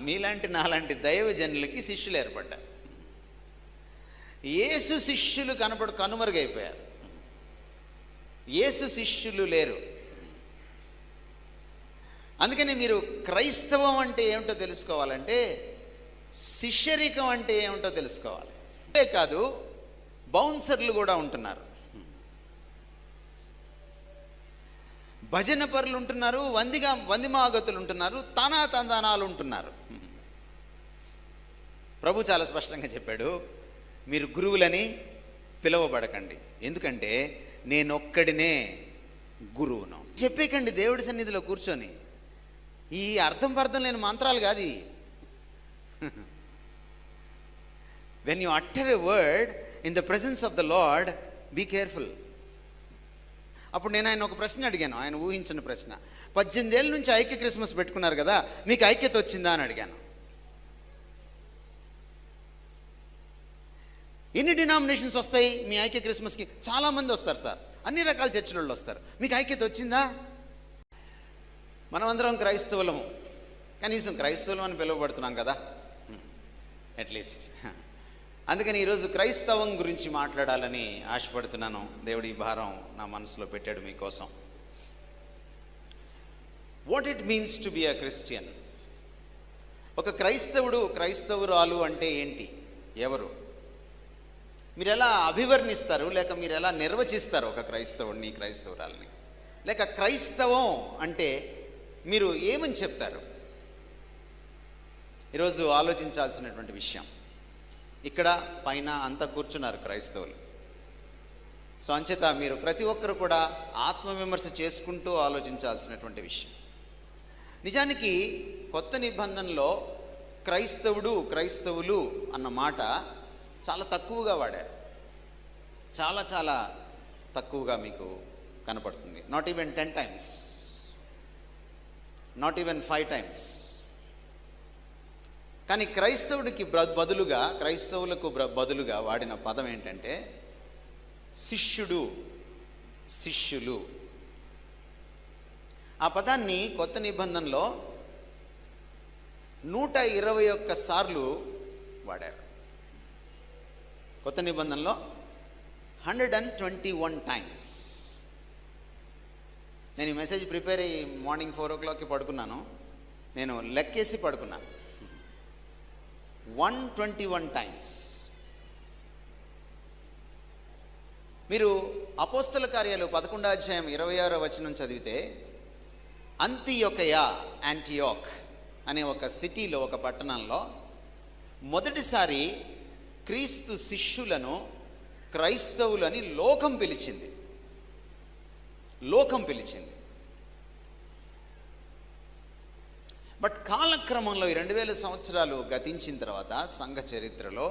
మీలాంటి నాలాంటి దైవజనులకి శిష్యులు ఏర్పడ్డారు. యేసు శిష్యులు కనుమరుగైపోయారు. యేసు శిష్యులు లేరు. అందుకని మీరు క్రైస్తవం అంటే ఏమిటో తెలుసుకోవాలంటే శిష్యరికం అంటే ఏమిటో తెలుసుకోవాలి. అంతే కాదు, బౌన్సర్లు కూడా ఉంటున్నారు, భజన పరులు ఉంటున్నారు, వందిమాగతులు ఉంటున్నారు, తందానాలు ఉంటున్నారు. ప్రభు చాలా స్పష్టంగా చెప్పాడు, మీరు గురువులని పిలువబడకండి, ఎందుకంటే నేనొక్కడినే గురువును. చెప్పేకండి దేవుడి సన్నిధిలో కూర్చొని. ఈ అర్థం లేని మంత్రాలు కాదు. When you utter a word in the presence of the Lord, be careful. అప్పుడు నేను ఆయన ఒక ప్రశ్న అడిగాను, ఆయన ఊహించిన ప్రశ్న. 18 ఏళ్ళ నుంచి ఐక్య క్రిస్మస్ పెట్టుకున్నారు కదా, మీకు ఐక్యత వచ్చిందా అని అడిగాను. ఎన్ని డినామినేషన్స్ వస్తాయి మీ ఐక్య క్రిస్మస్కి? చాలామంది వస్తారు సార్, అన్ని రకాల చర్చిల వాళ్ళు వస్తారు. మీకు ఐక్యత వచ్చిందా? మనమందరం క్రైస్తవులము, కనీసం క్రైస్తవులం అని పిలువబడుతున్నాం కదా అట్లీస్ట్. అందుకని ఈరోజు క్రైస్తవం గురించి మాట్లాడాలని ఆశపడుతున్నాను. దేవుడి భారం నా మనసులో పెట్టాడు మీకోసం. What it means to be a Christian. ఒక క్రైస్తవురాలు అంటే ఏంటి, ఎవరు? మీరు ఎలా అభివర్ణిస్తారు, లేక మీరు ఎలా నిర్వచిస్తారు ఒక క్రైస్తవుడిని, క్రైస్తవురాల్ని? లేక క్రైస్తవం అంటే మీరు ఏమని చెప్తారు? ఈరోజు ఆలోచించాల్సినటువంటి విషయం. ఇక్కడ పైన అంతా కూర్చున్నారు క్రైస్తవులు. సో అంచేత మీరు ప్రతి ఒక్కరు కూడా ఆత్మవిమర్శ చేసుకుంటూ ఆలోచించాల్సినటువంటి విషయం. నిజానికి కొత్త నిబంధనలో క్రైస్తవులు అన్న మాట చాలా తక్కువగా వాడారు. చాలా చాలా తక్కువగా మీకు కనపడుతుంది. Not even 10 times, not even 5 times. కానీ క్రైస్తవులకు బదులుగా వాడిన పదం ఏంటంటే శిష్యులు. ఆ పదాన్ని కొత్త నిబంధనలో 121 సార్లు వాడారు. కొత్త నిబంధనలో 121 times. నేను ఈ మెసేజ్ ప్రిపేర్ అయ్యి మార్నింగ్ 4 o'clockకి పడుకున్నాను. నేను లెక్కేసి పడుకున్నాను. 121 times. మీరు అపోస్తల కార్యాలు 11వ అధ్యాయం 26వ వచనం చదివితే, యాంటియోక్ అనే ఒక సిటీలో, ఒక పట్టణంలో మొదటిసారి క్రీస్తు శిష్యులను క్రైస్తవులని లోకం పిలిచింది. బట్ కాలక్రమంలో 2000 సంవత్సరాలు గతించిన తర్వాత సంఘ చరిత్రలో,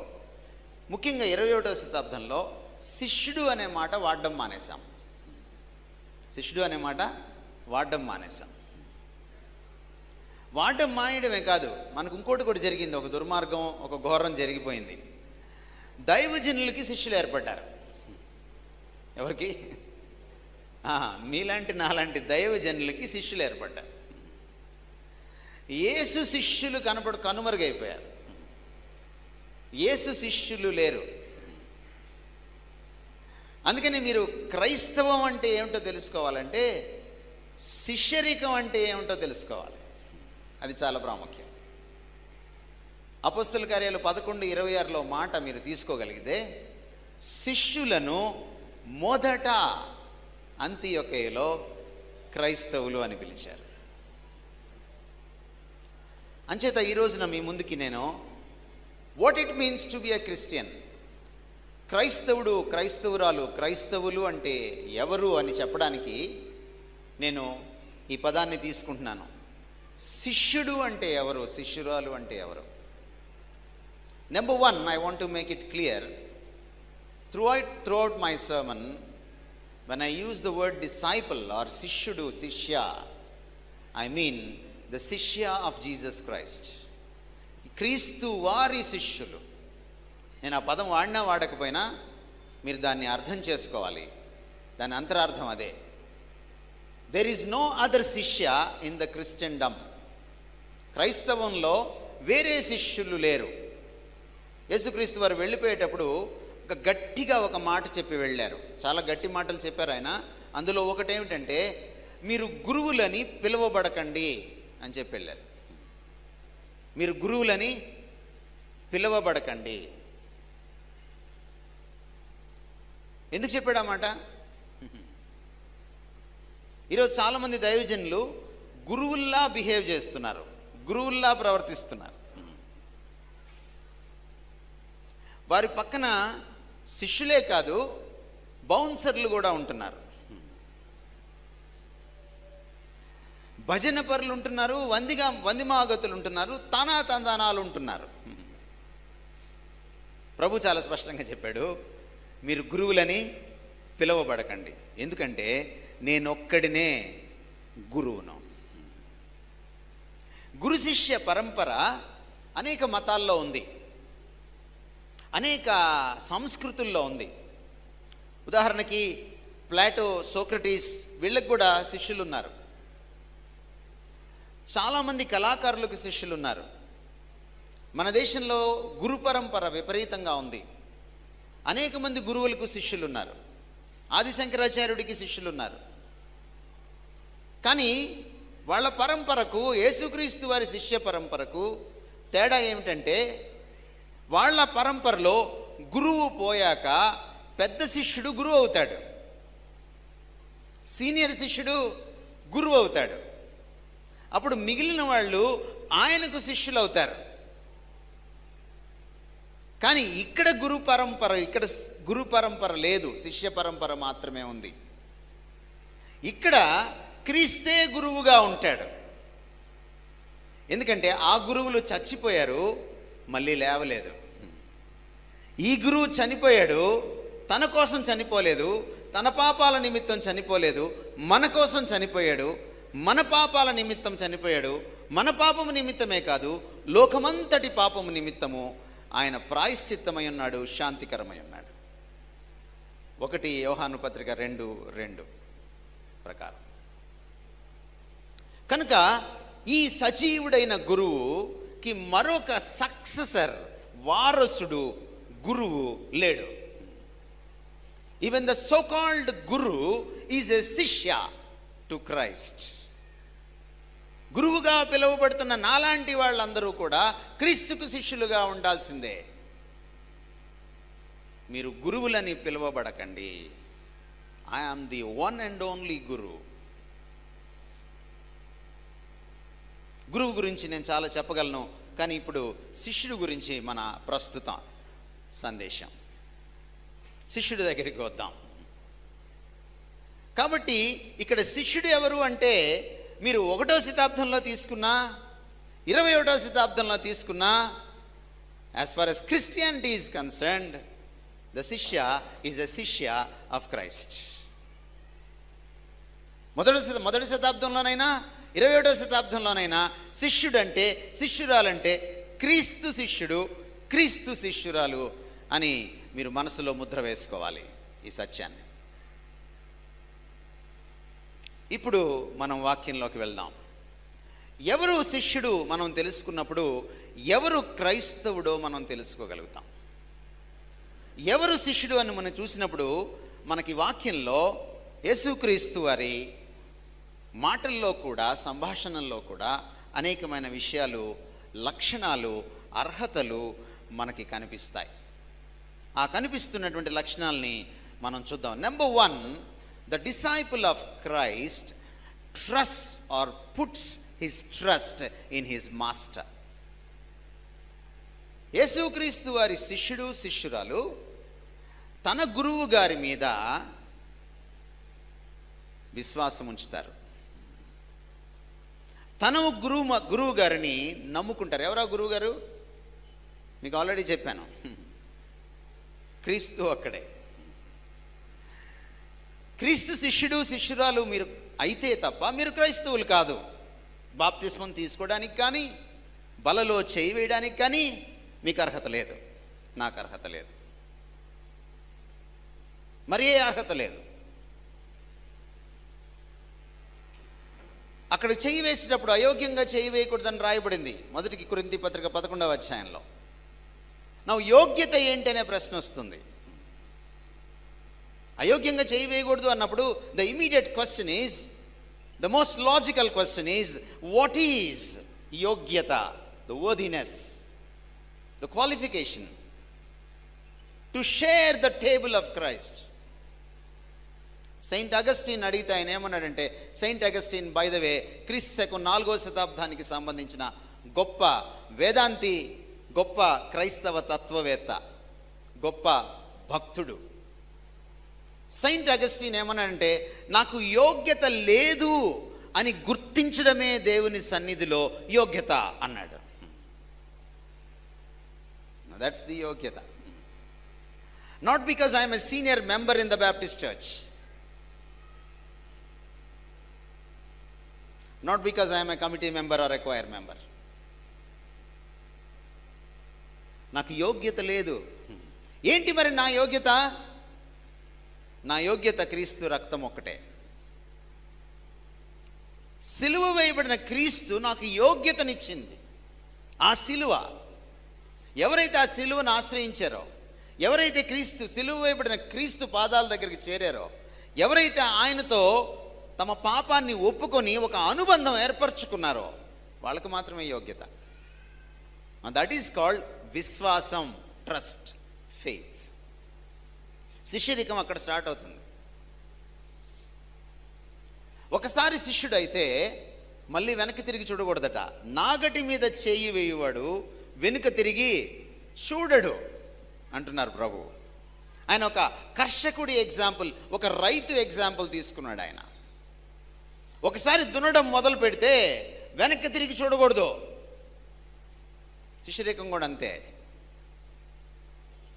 ముఖ్యంగా 21వ శతాబ్దంలో శిష్యుడు అనే మాట వాడడం మానేశాం. వాడడం మానేయడమే కాదు, మనకు ఇంకోటి కూడా జరిగింది. ఒక దుర్మార్గం, ఒక ఘోరం జరిగిపోయింది. దైవజనులకి శిష్యులు ఏర్పడ్డారు. ఎవరికి? మీలాంటి నాలాంటి దైవజనులకి శిష్యులు ఏర్పడ్డారు. యేసు శిష్యులు కనుమరుగైపోయారు. యేసు శిష్యులు లేరు. అందుకని మీరు క్రైస్తవం అంటే ఏమిటో తెలుసుకోవాలంటే శిష్యరికం అంటే ఏమిటో తెలుసుకోవాలి. అది చాలా ప్రాముఖ్యం. అపోస్తల కార్యాలు 11:26లో మాట మీరు తీసుకోగలిగితే, శిష్యులను మొదట అంతియొకయలో క్రైస్తవులు అని పిలిచారు. అంచేత ఈ రోజున మీ ముందుకి నేను what it means to be a Christian, క్రైస్తవులు అంటే ఎవరు అని చెప్పడానికి నేను ఈ పదాన్ని తీసుకుంటున్నాను. శిష్యుడు అంటే ఎవరు, శిష్యురాలు అంటే ఎవరు? Number 1, I want to make it clear throughout my sermon, when I use the word disciple or shishya, I mean the shishya of Jesus Christ. క్రీస్తు వారి శిష్యులు. నేను ఆ పదం వాడినా వాడకపోయినా మీరు దాన్ని అర్థం చేసుకోవాలి. దాని అంతరార్థం అదే. There is no other shishya in the Christendom. క్రైస్తవంలో వేరే శిష్యులు లేరు. యేసుక్రీస్తు వారు వెళ్ళిపోయేటప్పుడు గట్టిగా ఒక మాట చెప్పి వెళ్ళారు. చాలా గట్టి మాటలు చెప్పారు ఆయన. అందులో ఒకటేమిటంటే, మీరు గురువులని పిలువబడకండి అని చెప్పి వెళ్ళారు. మీరు గురువులని పిలువబడకండి. ఎందుకు చెప్పాడు ఆ మాట? ఈరోజు చాలామంది దైవజనులు గురువుల్లా బిహేవ్ చేస్తున్నారు, గురువుల్లా ప్రవర్తిస్తున్నారు. వారి పక్కన శిష్యులే కాదు, బౌన్సర్లు కూడా ఉంటున్నారు. భజన పరులు ఉంటున్నారు, వందిమాగతులు ఉంటున్నారు, తందానాలు ఉంటున్నారు. ప్రభు చాలా స్పష్టంగా చెప్పాడు, మీరు గురువులని పిలువబడకండి. ఎందుకంటే నేనొక్కడినే గురువును. గురు శిష్య పరంపర అనేక మతాల్లో ఉంది, అనేక సంస్కృతుల్లో ఉంది. ఉదాహరణకి ప్లాటో, సోక్రటీస్, వీళ్ళకి కూడా శిష్యులు ఉన్నారు. చాలామంది కళాకారులకు శిష్యులు ఉన్నారు. మన దేశంలో గురు పరంపర విపరీతంగా ఉంది. అనేక మంది గురువులకు శిష్యులు ఉన్నారు. ఆదిశంకరాచార్యుడికి శిష్యులు ఉన్నారు. కానీ వాళ్ళ పరంపరకు, యేసుక్రీస్తు వారి శిష్య పరంపరకు తేడా ఏమిటంటే, వాళ్ళ పరంపరలో గురువు పోయాక పెద్ద శిష్యుడు గురువు అవుతాడు, సీనియర్ శిష్యుడు గురువు అవుతాడు. అప్పుడు మిగిలిన వాళ్ళు ఆయనకు శిష్యులు అవుతారు. కానీ ఇక్కడ గురు పరంపర లేదు, శిష్య పరంపర మాత్రమే ఉంది. ఇక్కడ క్రీస్తే గురువుగా ఉంటాడు. ఎందుకంటే ఆ గురువులు చచ్చిపోయారు, మళ్ళీ లేవలేదు. ఈ గురువు చనిపోయాడు, తన కోసం చనిపోలేదు, తన పాపాల నిమిత్తం చనిపోలేదు, మన కోసం చనిపోయాడు, మన పాపాల నిమిత్తం చనిపోయాడు. మన పాపము నిమిత్తమే కాదు, లోకమంతటి పాపము నిమిత్తము ఆయన ప్రాయశ్చిత్తమై ఉన్నాడు, శాంతికరమై ఉన్నాడు. 1 యోహాను పత్రిక 2:2 ప్రకారం. కనుక ఈ సజీవుడైన గురువుకి మరొక సక్సెసర్, వారసుడు, గురువు లేడు. Even the so called Guru is a శిష్య టు క్రైస్ట్. గురువుగా పిలువబడుతున్న నాలాంటి వాళ్ళందరూ కూడా క్రీస్తుకు శిష్యులుగా ఉండాల్సిందే. మీరు గురువులని పిలువబడకండి. I am the one and only guru. గురువు గురించి నేను చాలా చెప్పగలను, కానీ ఇప్పుడు శిష్యుడు గురించి మన ప్రస్తుత సందేశం. శిష్యుడి దగ్గరికి వద్దాం. కాబట్టి ఇక్కడ శిష్యుడు ఎవరు అంటే, మీరు 1వ శతాబ్దంలో తీసుకున్నా, 21వ శతాబ్దంలో తీసుకున్నా, as far as Christianity is concerned, the శిష్య is a శిష్య of Christ. మొదటి శతాబ్దంలోనైనా 21వ శతాబ్దంలోనైనా శిష్యుడంటే, శిష్యురాలంటే క్రీస్తు శిష్యుడు, క్రీస్తు శిష్యురాలు అని మీరు మనసులో ముద్ర వేసుకోవాలి ఈ సత్యాన్ని. ఇప్పుడు మనం వాక్యంలోకి వెళ్దాం. ఎవరు శిష్యుడు మనం తెలుసుకున్నప్పుడు ఎవరు క్రైస్తవుడో మనం తెలుసుకోగలుగుతాం. ఎవరు శిష్యుడు అని మనం చూసినప్పుడు మనకి వాక్యంలో యేసుక్రీస్తు వారి మాటల్లో కూడా, సంభాషణల్లో కూడా అనేకమైన విషయాలు, లక్షణాలు, అర్హతలు మనకి కనిపిస్తాయి. ఆ కనిపిస్తున్నటువంటి లక్షణాలని మనం చూద్దాం. Number 1, the disciple of Christ trusts or puts his trust in his master. యేసుక్రీస్తు వారి శిష్యుడు, శిష్యురాలు తన గురువు గారి మీద విశ్వాసం ఉంచుతారు. తన గురువు గారిని నమ్ముకుంటారు. ఎవరా గురువు గారు? మీకు ఆల్రెడీ చెప్పాను, క్రీస్తు ఒక్కడే. క్రీస్తు శిష్యుడు, శిష్యురాలు మీరు అయితే తప్ప మీరు క్రైస్తవులు కాదు. బాప్తిస్మం తీసుకోవడానికి కానీ, బలలో చేయి వేయడానికి కానీ మీకు అర్హత లేదు, నాకు అర్హత లేదు, మరి ఏ అర్హత లేదు. అక్కడ చేయి వేసేటప్పుడు అయోగ్యంగా చేయి వేయకూడదని రాయబడింది 1 కొరింథీ పత్రిక 11వ అధ్యాయంలో. నా యోగ్యత ఏంటనే ప్రశ్న వస్తుంది. అయోగ్యంగా చేయి వేయకూడదు అన్నప్పుడు the immediate question is, the most logical question is, what is యోగ్యత? The worthiness, the qualification to share the table of Christ. Saint Augustine అడిగితే ఆయన ఏమన్నాడంటే, saint Augustine by the way క్రీస్తు 4వ శతాబ్దానికి సంబంధించిన గొప్ప వేదాంతి, గొప్ప క్రైస్తవ తత్వవేత్త, గొప్ప భక్తుడు. సెయింట్ అగస్టిన్ ఏమన్నాడంటే, నాకు యోగ్యత లేదు అని గుర్తించడమే దేవుని సన్నిధిలో యోగ్యత అన్నాడు. దట్స్ ది యోగ్యత. Not because I'm a senior member in the Baptist church, not because I am a committee member or a choir member. నాకు యోగ్యత లేదు. ఏంటి మరి నా యోగ్యత? నా యోగ్యత క్రీస్తు రక్తం ఒక్కటే. సిలువ వేయబడిన క్రీస్తు నాకు యోగ్యతనిచ్చింది. ఆ సిలువ, ఎవరైతే ఆ సిలువను ఆశ్రయించారో, ఎవరైతే క్రీస్తు సిలువ వేయబడిన క్రీస్తు పాదాల దగ్గరికి చేరారో, ఎవరైతే ఆయనతో తమ పాపాన్ని ఒప్పుకొని ఒక అనుబంధం ఏర్పరచుకున్నారో వాళ్ళకు మాత్రమే యోగ్యత. దట్ ఈస్ కాల్డ్ విశ్వాసం, ట్రస్ట్, ఫెయిత్. శిష్యరికం అక్కడ స్టార్ట్ అవుతుంది. ఒకసారి శిష్యుడు అయితే మళ్ళీ వెనక్కి తిరిగి చూడకూడదట. నాగటి మీద చేయి వేయువాడు వెనుక తిరిగి చూడడు అంటున్నారు ప్రభు. ఆయన ఒక కర్షకుడి ఎగ్జాంపుల్, ఒక రైతు ఎగ్జాంపుల్ తీసుకున్నాడు ఆయన. ఒకసారి దున్నడం మొదలు పెడితే వెనక్కి తిరిగి చూడకూడదు. శిష్యరికం కూడా అంతే.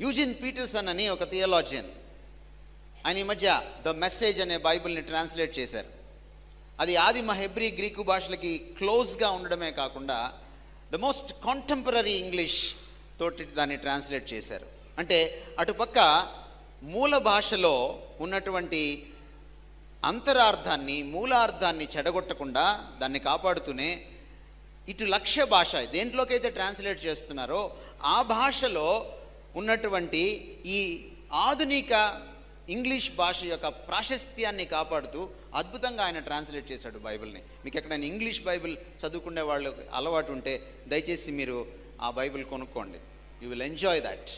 యూజిన్ పీటర్సన్ అని ఒక థియాలజియన్, ఆయన ఈ మధ్య ద మెసేజ్ అనే బైబిల్ని ట్రాన్స్లేట్ చేశారు. అది ఆదిమ హెబ్రీ గ్రీకు భాషలకి క్లోజ్గా ఉండడమే కాకుండా ద మోస్ట్ కాంటెంపరీ ఇంగ్లీష్ తోటి దాన్ని ట్రాన్స్లేట్ చేశారు. అంటే అటుపక్క మూల భాషలో ఉన్నటువంటి అంతరార్థాన్ని, మూలార్థాన్ని చెడగొట్టకుండా దాన్ని కాపాడుతూనే ఇటు లక్ష్య భాష దేంట్లోకైతే ట్రాన్స్లేట్ చేస్తున్నారో ఆ భాషలో ఉన్నటువంటి ఈ ఆధునిక ఇంగ్లీష్ భాష యొక్క ప్రాశస్త్యాన్ని కాపాడుతూ అద్భుతంగా ఆయన ట్రాన్స్లేట్ చేశాడు బైబిల్ని. మీకు ఎక్కడైనా ఇంగ్లీష్ బైబిల్ చదువుకునే వాళ్ళు అలవాటు ఉంటే దయచేసి మీరు ఆ బైబిల్ కొనుక్కోండి. You will enjoy that.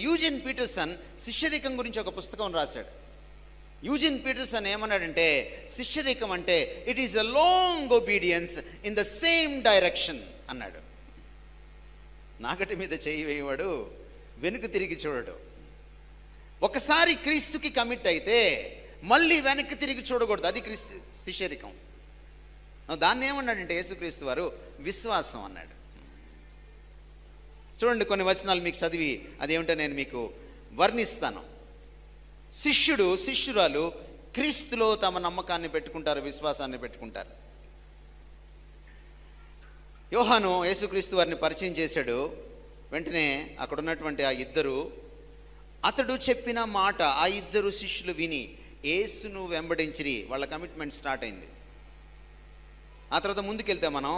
Eugene Peterson శిష్యరికం గురించి ఒక పుస్తకం రాశాడు. యూజిన్ పీటర్సన్ ఏమన్నాడంటే, శిష్యరికం అంటే it is a long obedience in the same direction అన్నాడు. నాగటి మీద చేయి వేయవాడు వెనుక తిరిగి చూడడు. ఒకసారి క్రీస్తుకి కమిట్ అయితే మళ్ళీ వెనక్కి తిరిగి చూడకూడదు. అది క్రీస్తు శిష్యరికం. దాన్ని ఏమన్నాడంటే యేసుక్రీస్తు వారు విశ్వాసం అన్నాడు. చూడండి, కొన్ని వచనాలు మీకు చదివి అదేమిటో నేను మీకు వర్ణిస్తాను. శిష్యుడు, శిష్యురాలు క్రీస్తులో తమ నమ్మకాన్ని పెట్టుకుంటారు, విశ్వాసాన్ని పెట్టుకుంటారు. యోహాను యేసుక్రీస్తు వారిని పరిచయం చేశాడు. వెంటనే అక్కడ ఉన్నటువంటి ఆ ఇద్దరు, అతడు చెప్పిన మాట ఆ ఇద్దరు శిష్యులు విని యేసును వెంబడించిరి. వాళ్ళ కమిట్మెంట్ స్టార్ట్ అయింది. ఆ తర్వాత ముందుకెళ్తే మనం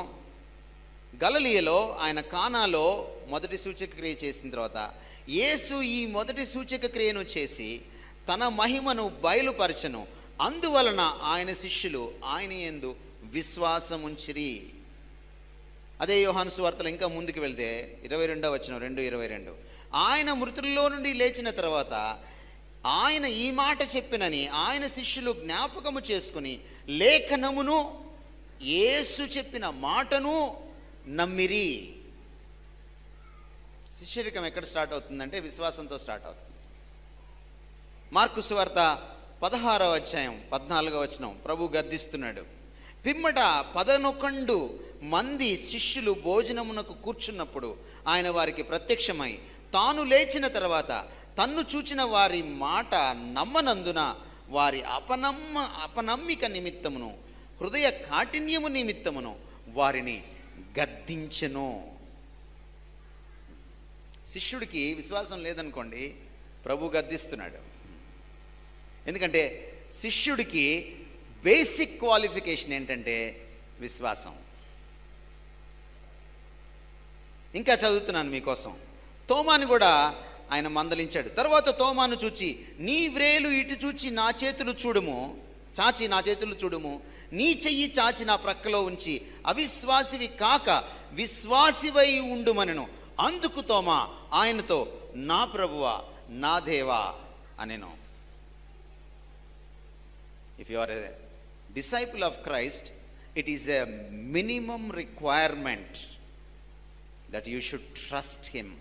గలిలయలో ఆయన కానాలో మొదటి సూచక క్రియ చేసిన తర్వాత యేసు ఈ మొదటి సూచక క్రియను చేసి తన మహిమను బయలుపరచను, అందువలన ఆయన శిష్యులు ఆయన యందు విశ్వాసముంచిరి. అదే యోహాను సువార్తలో ఇంకా ముందుకు వెళ్తే 22వ వచనం 2:22, ఆయన మృతుల్లో నుండి లేచిన తర్వాత ఆయన ఈ మాట చెప్పినని ఆయన శిష్యులు జ్ఞాపకము చేసుకుని లేఖనమును యేసు చెప్పిన మాటను నమ్మిరి. శిష్యరికం ఎక్కడ స్టార్ట్ అవుతుందంటే విశ్వాసంతో స్టార్ట్ అవుతుంది. మార్కు సువార్త 16వ అధ్యాయం 14వ వచనం ప్రభు గద్దిస్తున్నాడు. పిమ్మట 11 మంది శిష్యులు భోజనమునకు కూర్చున్నప్పుడు ఆయన వారికి ప్రత్యక్షమై తాను లేచిన తర్వాత తన్ను చూచిన వారి మాట నమ్మనందున వారి అపనమ్మిక నిమిత్తమును హృదయ కాఠిన్యము నిమిత్తమును వారిని గద్దించెను. శిష్యుడికి విశ్వాసం లేదనుకోండి, ప్రభు గద్దిస్తున్నాడు. ఎందుకంటే శిష్యుడికి బేసిక్ క్వాలిఫికేషన్ ఏంటంటే విశ్వాసం. ఇంకా చదువుతున్నాను మీకోసం. తోమాను కూడా ఆయన మందలించాడు. తర్వాత తోమాను చూచి, నీ వ్రేలు ఇటు చూచి నా చేతులు చూడుము, చాచి నా చేతులు చూడుము, నీ చెయ్యి చాచి నా ప్రక్కలో ఉంచి అవిశ్వాసివి కాక విశ్వాసివై ఉండుమనెను. అందుకు తోమా ఆయనతో, నా ప్రభువా నా దేవా అనెను. If you are a disciple of Christ, it is a minimum requirement that you should trust him.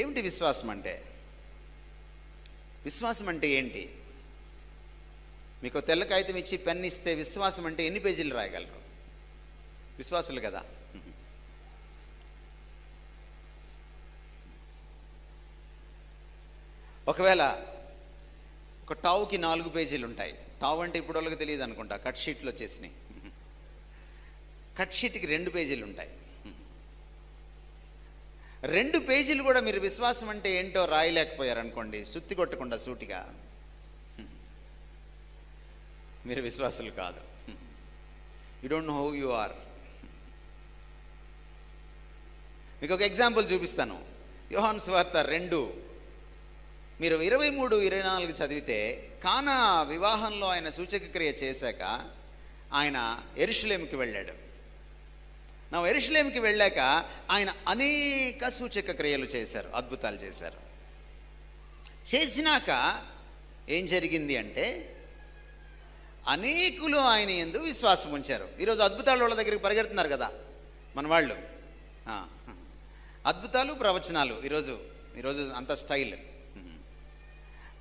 ఏమిటి విశ్వాసం అంటే? విశ్వాసం అంటే ఏంటి? మీకు తెల్ల కాగితం ఇచ్చి పెన్ ఇస్తే విశ్వాసం అంటే ఎన్ని పేజీలు రాయగలరు? విశ్వాసులు కదా. ఒకవేళ ఒక టావుకి 4 పేజీలు ఉంటాయి. టావు అంటే ఇప్పుడు వాళ్ళకి తెలియదు అనుకుంటా, కట్ షీట్లో వచ్చేసినాయి. కట్ షీట్కి 2 పేజీలు ఉంటాయి. 2 పేజీలు కూడా మీరు విశ్వాసం అంటే ఏంటో రాయలేకపోయారు అనుకోండి, సుత్తి కొట్టకుండా సూటిగా, మీరు విశ్వాసులు కాదు. You don't know who you are. మీకు ఒక ఎగ్జాంపుల్ చూపిస్తాను. యోహాను సువార్త 2 మీరు 23, 24 చదివితే, కానా వివాహంలో ఆయన సూచక క్రియ చేశాక ఆయన యెరూషలేముకి వెళ్ళాడు. నా యెరూషలేముకి వెళ్ళాక ఆయన అనేక సూచక క్రియలు చేశారు, అద్భుతాలు చేశారు. చేసినాక ఏం జరిగింది అంటే, అనేకులు ఆయన యందు విశ్వాసం ఉంచారు. ఈరోజు అద్భుతాలు వాళ్ళ దగ్గరికి పరిగెడుతున్నారు కదా మన వాళ్ళు. అద్భుతాలు, ప్రవచనాలు ఈరోజు అంత స్టైల్.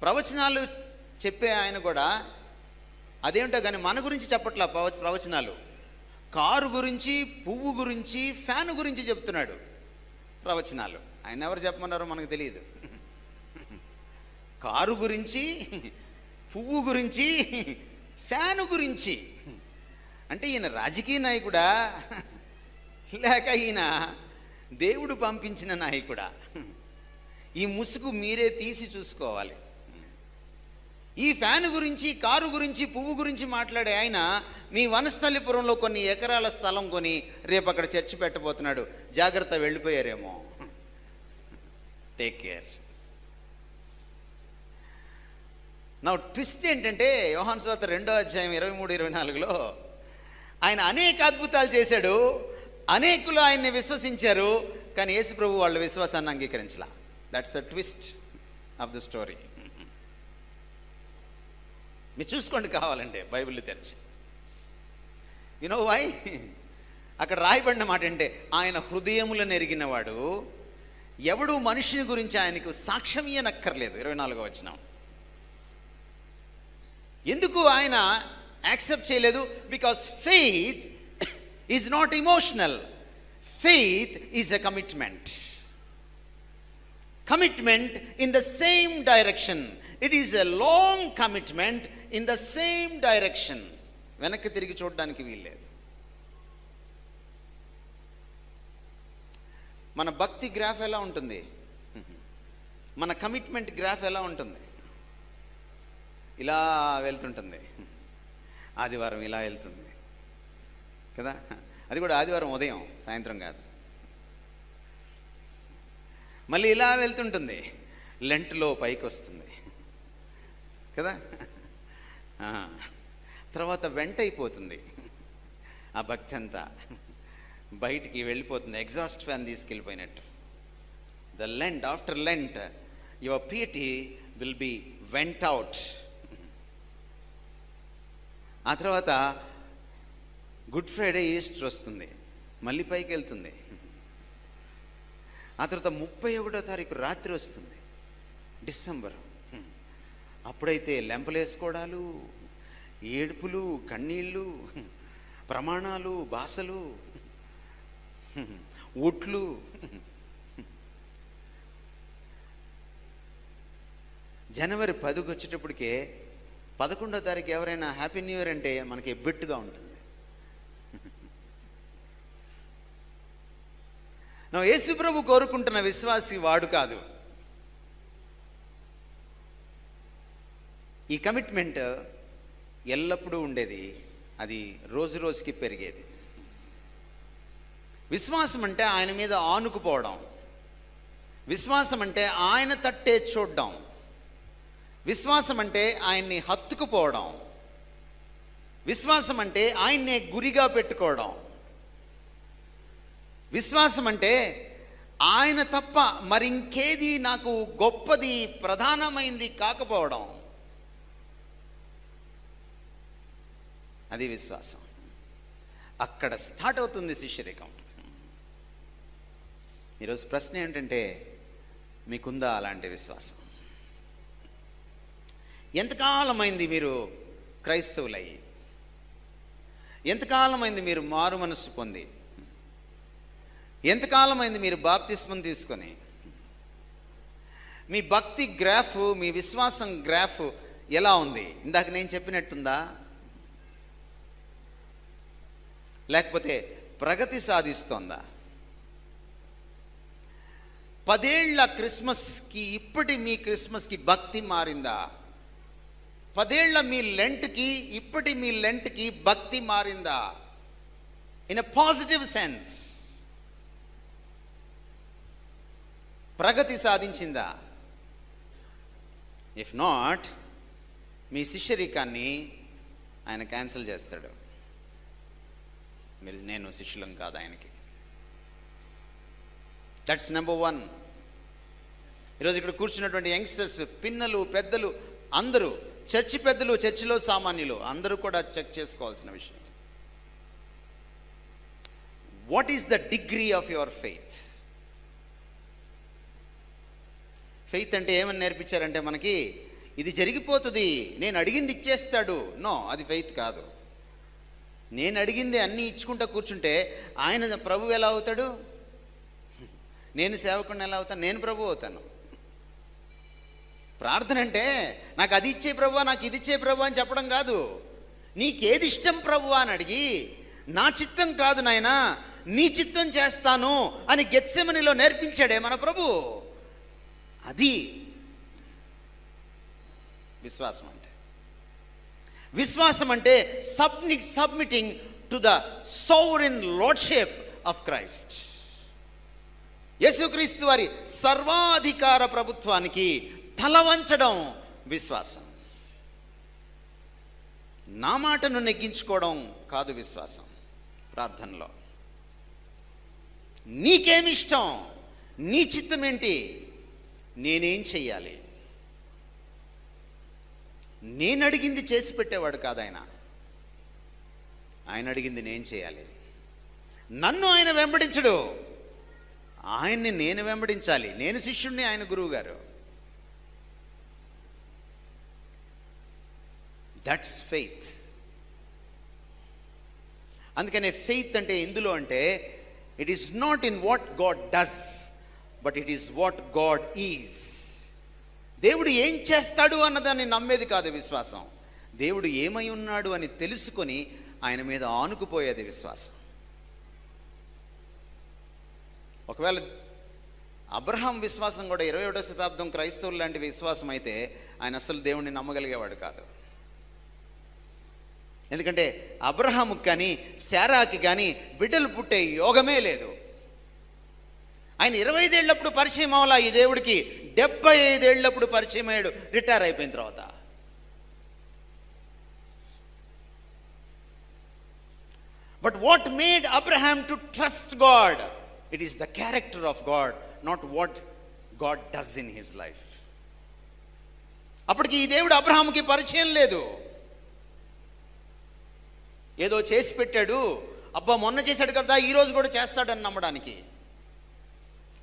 ప్రవచనాలు చెప్పే ఆయన కూడా అదేమిటో కానీ మన గురించి చెప్పట్లా. ప్రవచనాలు కారు గురించి, పువ్వు గురించి, ఫ్యాన్ గురించి చెప్తున్నాడు ప్రవచనాలు. ఆయన ఎవరు చెప్పమన్నారో మనకు తెలియదు. కారు గురించి, పువ్వు గురించి, ఫ్యాను గురించి. అంటే ఈయన రాజకీయ నాయకుడా లేక ఈయన దేవుడు పంపించిన నాయకుడా? ఈ ముసుగు మీరే తీసి చూసుకోవాలి. ఈ ఫ్యాన్ గురించి, కారు గురించి, పువ్వు గురించి మాట్లాడే ఆయన మీ వనస్థలిపురంలో కొన్ని ఎకరాల స్థలం కొని రేపు అక్కడ చర్చి పెట్టబోతున్నాడు. జాగ్రత్త, వెళ్ళిపోయారేమో. Take care. నా ట్విస్ట్ ఏంటంటే, యోహాను సువార్త 2వ అధ్యాయం 23, 24లో ఆయన అనేక అద్భుతాలు చేశాడు, అనేకులు ఆయన్ని విశ్వసించారు, కానీ యేసు ప్రభు వాళ్ళ విశ్వాసాన్ని అంగీకరించలా. That's the twist of the story. మీరు చూసుకోండి కావాలంటే బైబిల్ తెరిచి. You know why? అక్కడ రాయబడిన మాట అంటే, ఆయన హృదయములను ఎరిగినవాడు, ఎవడు మనుషుని గురించి ఆయనకు సాక్ష్యం ఇయ్యనక్కర్లేదు. 24వ వచనం. ఎందుకు ఆయన యాక్సెప్ట్ చేయలేదు? Because faith is not emotional. Faith is a commitment. Commitment in the same direction. It is a long commitment in the same direction. వెనక్కి తిరిగి చూడడానికి వీల్లేదు. మన భక్తి గ్రాఫ్ ఎలా ఉంటుంది? మన కమిట్మెంట్ గ్రాఫ్ ఎలా ఉంటుంది? ఇలా వెళ్తుంటుంది. ఆదివారం ఇలా వెళ్తుంది కదా. అది కూడా ఆదివారం ఉదయం, సాయంత్రం కాదు. మళ్ళీ ఇలా వెళ్తుంటుంది, లెంట్లో పైకి వస్తుంది కదా. తర్వాత వెంట అయిపోతుంది ఆ భక్తి అంతా, బయటికి వెళ్ళిపోతుంది, ఎగ్జాస్ట్ ఫ్యాన్ తీసుకెళ్ళిపోయినట్టు. The Lent, after Lent your piety will be went out. ఆ తర్వాత గుడ్ ఫ్రైడే, ఈస్టర్ వస్తుంది, మళ్ళీ పైకి వెళ్తుంది. ఆ తర్వాత 31వ తారీఖు రాత్రి వస్తుంది, డిసెంబర్. అప్పుడైతే లెంపలేసుకోవడాలు, ఏడుపులు, కన్నీళ్ళు, ప్రమాణాలు, బాసలు, ఒట్లు. జనవరి 10కి వచ్చేటప్పటికే 11వ తారీఖు ఎవరైనా హ్యాపీ న్యూ ఇయర్ అంటే మనకి ఎబ్బెట్టుగా ఉంటుంది. యేసు ప్రభు కోరుకుంటున్న విశ్వాసి వాడు కాదు. ఈ కమిట్మెంట్ ఎల్లప్పుడూ ఉండేది, అది రోజు రోజుకి పెరిగేది. విశ్వాసం అంటే ఆయన మీద ఆనుకుపోవడం, విశ్వాసం అంటే ఆయన తట్టే చూడడం, విశ్వాసం అంటే ఆయన్ని హత్తుకుపోవడం, విశ్వాసం అంటే ఆయన్నే గురిగా పెట్టుకోవడం, విశ్వాసం అంటే ఆయన తప్ప మరింకేది నాకు గొప్పది ప్రధానమైంది కాకపోవడం. అది విశ్వాసం. అక్కడ స్టార్ట్ అవుతుంది శిష్యరికం. ఈరోజు ప్రశ్న ఏంటంటే, మీకుందా అలాంటి విశ్వాసం? ఎంతకాలమైంది మీరు క్రైస్తవులయ్యి? ఎంతకాలమైంది మీరు మారు మనస్సు పొంది? ఎంతకాలమైంది మీరు బాప్తిస్మం తీసుకొని? మీ భక్తి గ్రాఫ్, మీ విశ్వాసం గ్రాఫ్ ఎలా ఉంది? ఇందాక నేను చెప్పినట్టుందా? లేకపోతే ప్రగతి సాధిస్తోందా? 10 ఏళ్ల క్రిస్మస్కి ఇప్పటి మీ క్రిస్మస్కి భక్తి మారిందా? 10 ఏళ్ల మీ లెంట్కి ఇప్పటి మీ లెంట్కి భక్తి మారిందా? ఇన్ ఎ పాజిటివ్ సెన్స్ ప్రగతి సాధించిందా? ఇఫ్ నాట్, మీ శిష్యరికాన్ని ఆయన క్యాన్సిల్ చేస్తాడు. మీరు నేను శిష్యులం కాదు ఆయనకి. That's number 1. ఈరోజు ఇక్కడ కూర్చున్నటువంటి యంగ్స్టర్స్, పిన్నలు, పెద్దలు అందరూ, చర్చి పెద్దలు, చర్చిలో సామాన్యులు అందరూ కూడా చెక్ చేసుకోవాల్సిన విషయం. What is the degree of your faith? Faith అంటే ఏమని నేర్పించారంటే మనకి, ఇది జరిగిపోతుంది, నేను అడిగింది ఇచ్చేస్తాడు. నో, అది ఫెయిత్ కాదు. నేను అడిగింది అన్నీ ఇచ్చుకుంటూ కూర్చుంటే ఆయన ప్రభు ఎలా అవుతాడు? నేను సేవకుడిని ఎలా అవుతాను? నేను ప్రభు అవుతాను. ప్రార్థన అంటే నాకు అది ఇచ్చే ప్రభు, నాకు ఇది ఇచ్చే ప్రభు అని చెప్పడం కాదు. నీకేది ఇష్టం ప్రభు అని అడిగి, నా చిత్తం కాదు నాయనా, నీ చిత్తం చేస్తాను అని గెత్సెమనిలో నేర్పించాడే మన ప్రభు. అది విశ్వాసం అంటే. విశ్వాసం అంటే submitting to the sovereign lordship of Christ. యేసుక్రీస్తు వారి సర్వాధికార ప్రభుత్వానికి తల వంచడం విశ్వాసం. నా మాటను నెగ్గించుకోవడం కాదు విశ్వాసం. ప్రార్థనలో నీకేమిష్టం, నీ చిత్తం ఏంటి, నేనేం చెయ్యాలి? నేను అడిగింది చేసి పెట్టేవాడు కాదు ఆయన. ఆయన అడిగింది నేను చేయాలి. నన్ను ఆయన వెంబడించడు, ఆయన్ని నేను వెంబడించాలి. నేను శిష్యుణ్ణి, ఆయన గురువు గారు. That's faith. అందుకనే ఫెయిత్ అంటే ఇందులో అంటే it is not in what God does, but it is what God is. దేవుడు ఏం చేస్తాడు అన్నదాన్ని నమ్మేది కాదు విశ్వాసం. దేవుడు ఏమై ఉన్నాడు అని తెలుసుకొని ఆయన మీద ఆనుకుపోయేది విశ్వాసం. ఒకవేళ అబ్రహాం విశ్వాసం కూడా 21వ శతాబ్దం క్రైస్తవులు లాంటి విశ్వాసం అయితే ఆయన అసలు దేవుణ్ణి నమ్మగలిగేవాడు కాదు. ఎందుకంటే అబ్రహాముకి కానీ శారాకి కానీ బిడ్డలు పుట్టే యోగమే లేదు. ఆయన 25 ఏళ్ళప్పుడు పరిచయం అవ్వాలా ఈ దేవుడికి, 75 ఏళ్ళప్పుడు పరిచయం అయ్యాడు రిటైర్ అయిపోయిన తర్వాత. But what made Abraham to trust God? It is the character of God, not what God does in his life. అప్పటికి ఈ దేవుడు అబ్రహాంకి పరిచయం లేదు. ఏదో చేసి పెట్టాడు, అబ్బా మొన్న చేశాడు కదా ఈరోజు కూడా చేస్తాడని నమ్మడానికి.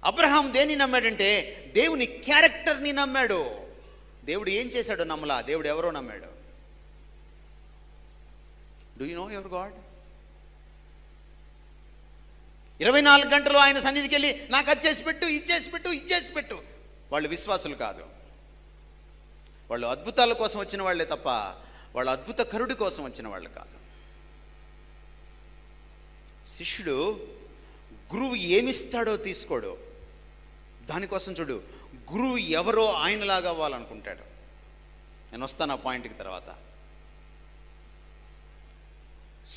అబ్రహాం దేన్ని నమ్మాడంటే దేవుని క్యారెక్టర్ని నమ్మాడు. దేవుడు ఏం చేశాడో నమ్మలా, దేవుడు ఎవరో నమ్మాడు. Do you know your God? 24 గంటలు ఆయన సన్నిధికి వెళ్ళి నాకు అది చేసి పెట్టు, ఇది చేసి పెట్టు, ఇది చేసి పెట్టు. వాళ్ళు విశ్వాసులు కాదు. వాళ్ళు అద్భుతాల కోసం వచ్చిన వాళ్ళే తప్ప వాళ్ళు అద్భుత కరుడి కోసం వచ్చిన వాళ్ళు కాదు. శిష్యుడు గురువు ఏమిస్తాడో తీసుకోడు, దానికోసం చూడు గురువు ఎవరో ఆయనలాగా అవ్వాలనుకుంటాడు. నేను వస్తాను ఆ పాయింట్కి తర్వాత.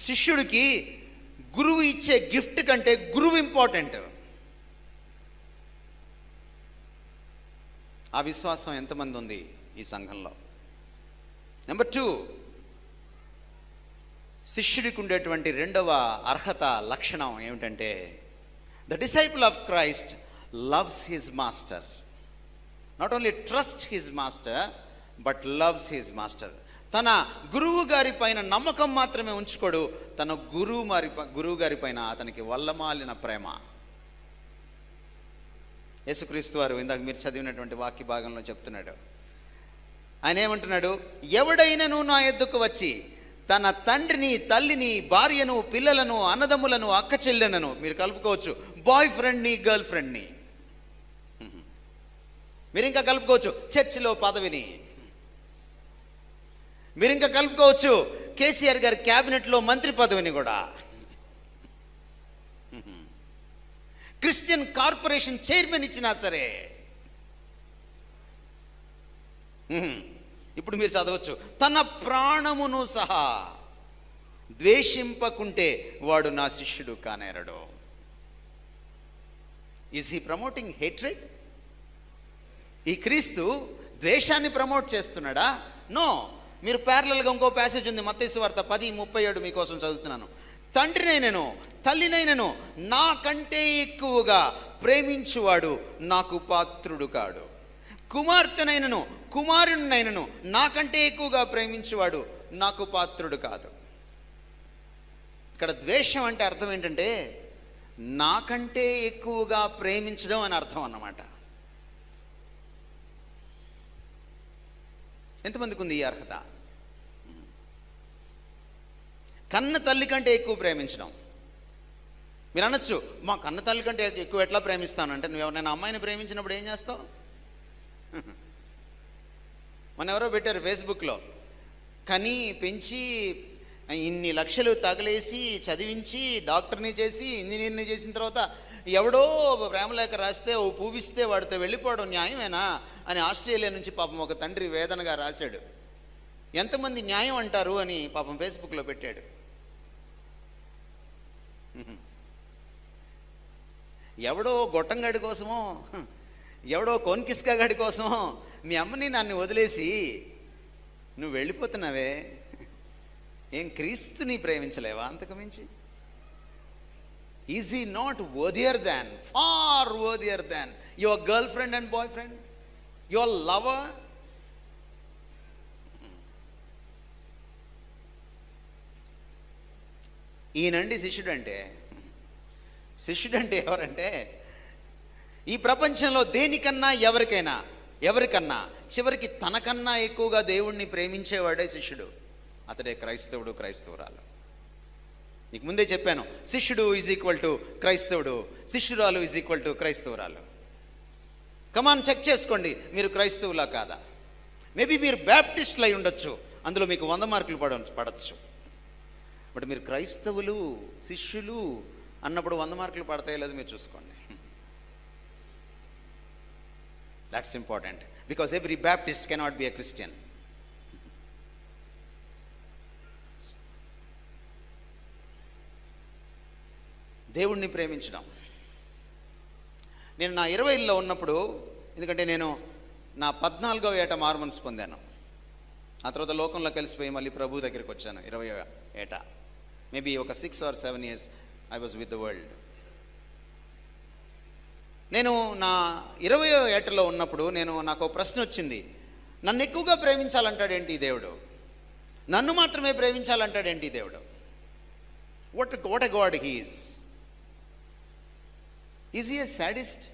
శిష్యుడికి గురువు ఇచ్చే గిఫ్ట్ కంటే గురువు ఇంపార్టెంట్. ఆ విశ్వాసం ఎంతమంది ఉంది ఈ సంఘంలో? నెంబర్ 2, శిష్యుడికి ఉండేటువంటి రెండవ అర్హత లక్షణం ఏమిటంటే, the disciple of Christ loves his master. Not only trust his master but loves his master. తన గురువు గారి పైన నమ్మకం మాత్రమే ఉంచుకోడు, తన గురువు గారి పైన అతనికి వల్లమాలిన ప్రేమ. యేసుక్రీస్తు వారు ఇందాక మీరు చదివినటువంటి వాక్య భాగంలో చెప్తున్నాడు. ఆయన ఏమంటున్నాడు? ఎవడైనను నా యొద్దకు వచ్చి తన తండ్రిని, తల్లిని, భార్యను, పిల్లలను, అన్నదమ్ములను, అక్క చెల్లెలను, మీరు కలుపుకోవచ్చు బాయ్ ఫ్రెండ్ని, గర్ల్ ఫ్రెండ్ని, మీరు ఇంకా కలుపుకోవచ్చు చర్చిలో పదవిని, మీరు ఇంకా కలుపుకోవచ్చు కేసీఆర్ గారి క్యాబినెట్లో మంత్రి పదవిని కూడా, క్రిస్టియన్ కార్పొరేషన్ చైర్మన్ ఇచ్చినా సరే. ఇప్పుడు మీరు చదవచ్చు, తన ప్రాణమును సహా ద్వేషింపకుంటే వాడు నా శిష్యుడు కానేరడు. Is he promoting hatred? ఈ క్రీస్తు ద్వేషాన్ని ప్రమోట్ చేస్తున్నాడా? నో. మీరు ప్యారలల్గా ఇంకో ప్యాసేజ్ ఉంది, మత్తయి సువార్త 10:37 మీకోసం చదువుతున్నాను. తండ్రినైనను తల్లినైనను నాకంటే ఎక్కువగా ప్రేమించువాడు నాకు పాత్రుడు కాడు. కుమార్తెనైనను కుమారుణ్ణైనను నాకంటే ఎక్కువగా ప్రేమించువాడు నాకు పాత్రుడు కాదు. ఇక్కడ ద్వేషం అంటే అర్థం ఏంటంటే నాకంటే ఎక్కువగా ప్రేమించడం అని అర్థం అన్నమాట. ఎంతమందికి ఉంది ఈ అర్హత? కన్న తల్లి కంటే ఎక్కువ ప్రేమించడం. మీరు అనొచ్చు, మా కన్న తల్లి కంటే ఎక్కువ ఎట్లా ప్రేమిస్తానంటే, నువ్వు ఎవరైనా అమ్మాయిని ప్రేమించినప్పుడు ఏం చేస్తావు? మన ఎవరో పెట్టారు ఫేస్బుక్లో, కని పెంచి ఇన్ని లక్షలు తగలేసి చదివించి డాక్టర్ని చేసి ఇంజనీర్ని చేసిన తర్వాత ఎవడో ప్రేమలేఖ రాస్తే ఓ పూవిస్తే వాడితో వెళ్ళిపోవడం న్యాయమేనా అని ఆస్ట్రేలియా నుంచి పాపం ఒక తండ్రి వేదనగా రాశాడు. ఎంతమంది న్యాయం అంటారు అని పాపం ఫేస్బుక్లో పెట్టాడు. ఎవడో గొట్టంగాడి కోసమో, ఎవడో కోన్కిస్కా గాడి కోసమో మీ అమ్మని నన్ను వదిలేసి నువ్వు వెళ్ళిపోతున్నావే, ఏం క్రీస్తుని ప్రేమించలేవా అంతకు మించి? Is he not worthier than, far worthier than your girlfriend and boyfriend, your lover? ఈయనండి శిష్యుడంటే. శిష్యుడంటే ఎవరంటే, ఈ ప్రపంచంలో దేనికన్నా ఎవరికన్నా చివరికి తనకన్నా ఎక్కువగా దేవుణ్ణి ప్రేమించేవాడే శిష్యుడు. అతడే క్రైస్తవుడు, క్రైస్తవురాలు. నీకు ముందే చెప్పాను, శిష్యుడు ఈజ్ ఈక్వల్ టు క్రైస్తవుడు, శిష్యురాలు ఈజ్ ఈక్వల్ టు క్రైస్తవురాలు. కమాన్, చెక్ చేసుకోండి మీరు క్రైస్తవులా కాదా. మేబీ మీరు బ్యాప్టిస్టులు అయి ఉండొచ్చు, అందులో మీకు 100 మార్కులు పడవచ్చు. బట్ మీరు క్రైస్తవులు, శిష్యులు అన్నప్పుడు 100 మార్కులు పడతాయో లేదో మీరు చూసుకోండి. That's important, because every Baptist cannot be a Christian. దేవుణ్ణి ప్రేమించడం. నేను నా 20లో ఉన్నప్పుడు, ఎందుకంటే నేను నా 14వ ఏట మార్మన్స్ పొందాను. ఆ తర్వాత లోకంలో కలిసిపోయి మళ్ళీ ప్రభు దగ్గరికి వచ్చాను 20వ ఏట. మేబీ ఒక 6 or 7 years I was with the world. నేను నా 20వ ఏటలో ఉన్నప్పుడు నాకు ప్రశ్న వచ్చింది, నన్ను ఎక్కువగా ప్రేమించాలంటాడేంటి దేవుడు, నన్ను మాత్రమే ప్రేమించాలంటాడేంటి దేవుడు? What a God he is. Is he a sadist?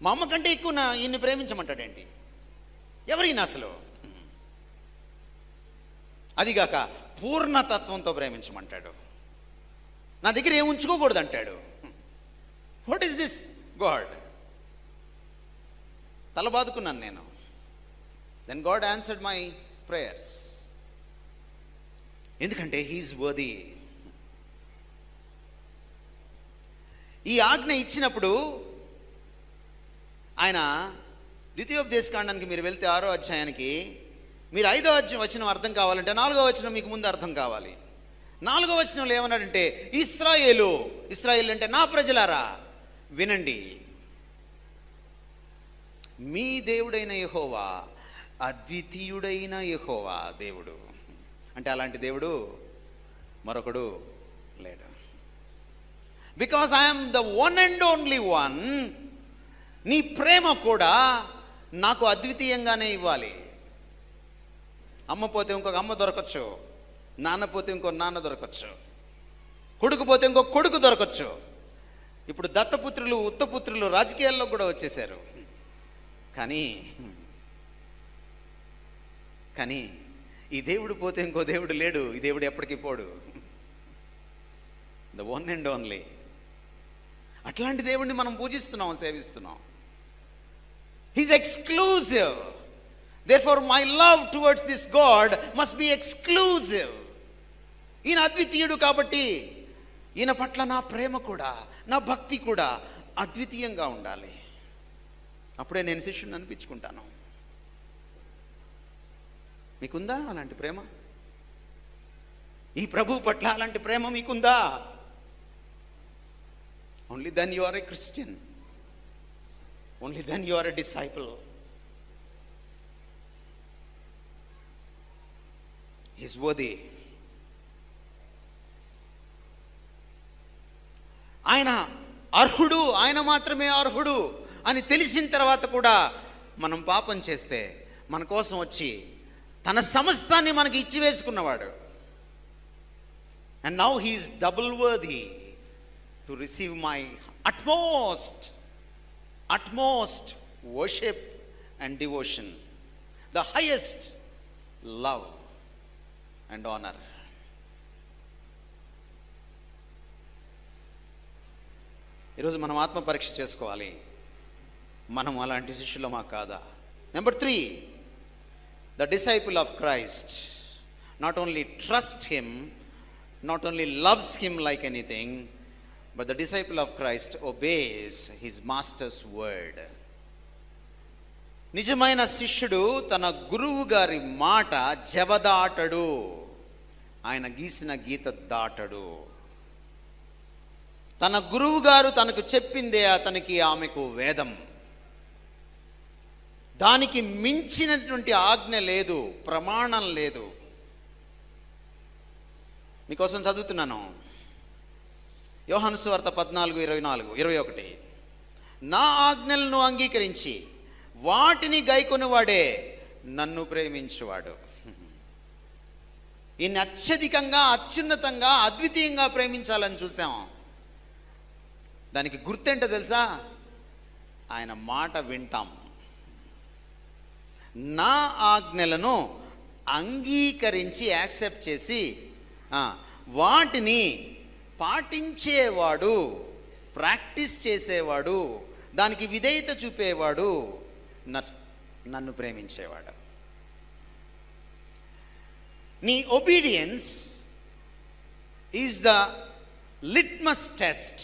మా అమ్మ కంటే ఎక్కువ ఈయన్ని ప్రేమించమంటాడేంటి? ఎవరైనా అసలు? అదిగాక పూర్ణతత్వంతో ప్రేమించమంటాడు, నా దగ్గర ఏం ఉంచుకోకూడదు అంటాడు. What is this God? తల బాదుకున్నాను నేను. Then God answered my prayers. ఎందుకంటే హీఈస్ వర్ది. ఈ ఆజ్ఞ ఇచ్చినప్పుడు ఆయన ద్వితీయోపదేశకాండానికి మీరు వెళ్తే 6వ అధ్యాయానికి మీరు 5వ వచనం అర్థం కావాలంటే 4వ వచనం మీకు ముందు అర్థం కావాలి. 4వ వచనంలో ఏమన్నాడంటే, ఇశ్రాయేలు అంటే నా ప్రజలారా వినండి, మీ దేవుడైన యెహోవా అద్వితీయుడైన యెహోవా దేవుడు. అంటే అలాంటి దేవుడు మరొకడు లేడు. Because I'm the one and only one. నీ ప్రేమ కూడా నాకు అద్వితీయంగానే ఇవ్వాలి. అమ్మ పోతే ఇంకొక అమ్మ దొరకచ్చు, నాన్న పోతే ఇంకో నాన్న దొరకచ్చు, కొడుకు పోతే ఇంకో కొడుకు దొరకచ్చు. ఇప్పుడు దత్తపుత్రులు ఉత్తపుత్రులు రాజకీయాల్లో కూడా వచ్చేసారు. కానీ ఈ దేవుడు పోతే ఇంకో దేవుడు లేడు. ఈ దేవుడు ఎప్పటికీ పోడు. The one and only. అట్లాంటి దేవుడిని మనం పూజిస్తున్నాం, సేవిస్తున్నాం. He's exclusive. Therefore my love towards this God must be exclusive. ఈయన అద్వితీయుడు కాబట్టి ఈయన పట్ల నా ప్రేమ కూడా, నా భక్తి కూడా అద్వితీయంగా ఉండాలి. అప్పుడే నేను శిష్యుని అనిపించుకుంటాను. మీకుందా అలాంటి ప్రేమ? ఈ ప్రభు పట్ల అలాంటి ప్రేమ మీకుందా? Only then you are a Christian. Only then you are a disciple. He is worthy. ఆయన అర్హుడు, ఆయన మాత్రమే అర్హుడు అని తెలిసిన తర్వాత కూడా మనం పాపం చేస్తే మన కోసం వచ్చి తన సమస్తాన్ని మనకి ఇచ్చి వేసుకున్నవాడు. And now he is double worthy to receive my utmost worship and devotion, the highest love and honor. ఈరోజు మనం ఆత్మ పరీక్ష చేసుకోవాలి. మనం అలాంటి శిష్యులమా కాదా? Number 3, the disciple of Christ not only trusts him, not only loves him like anything, but the disciple of Christ obeys his master's word. నిజమైన శిష్యుడు తన గురువు గారి మాట జవదాటడు. ఆయన గీసిన గీత దాటడు. తన గురువు గారు తనకు చెప్పిందే అతనికి ఆమెకు వేదం. దానికి మించినటువంటి ఆజ్ఞ లేదు, ప్రమాణం లేదు. మీకోసం చదువుతున్నాను. యోహాను సువార్త 14:21. నా ఆజ్ఞలను అంగీకరించి వాటిని గైకొనివాడే నన్ను ప్రేమించువాడు. ఈయన అత్యధికంగా, అత్యున్నతంగా, అద్వితీయంగా ప్రేమించాలని చూసాం. దానికి గుర్తేంటో తెలుసా? ఆయన మాట వింటాం. నా ఆజ్ఞలను అంగీకరించి యాక్సెప్ట్ చేసి వాటిని పాటించేవాడు, ప్రాక్టీస్ చేసేవాడు, దానికి విధేయత చూపేవాడు నన్ను ప్రేమించేవాడు. నీ obedience is the litmus test,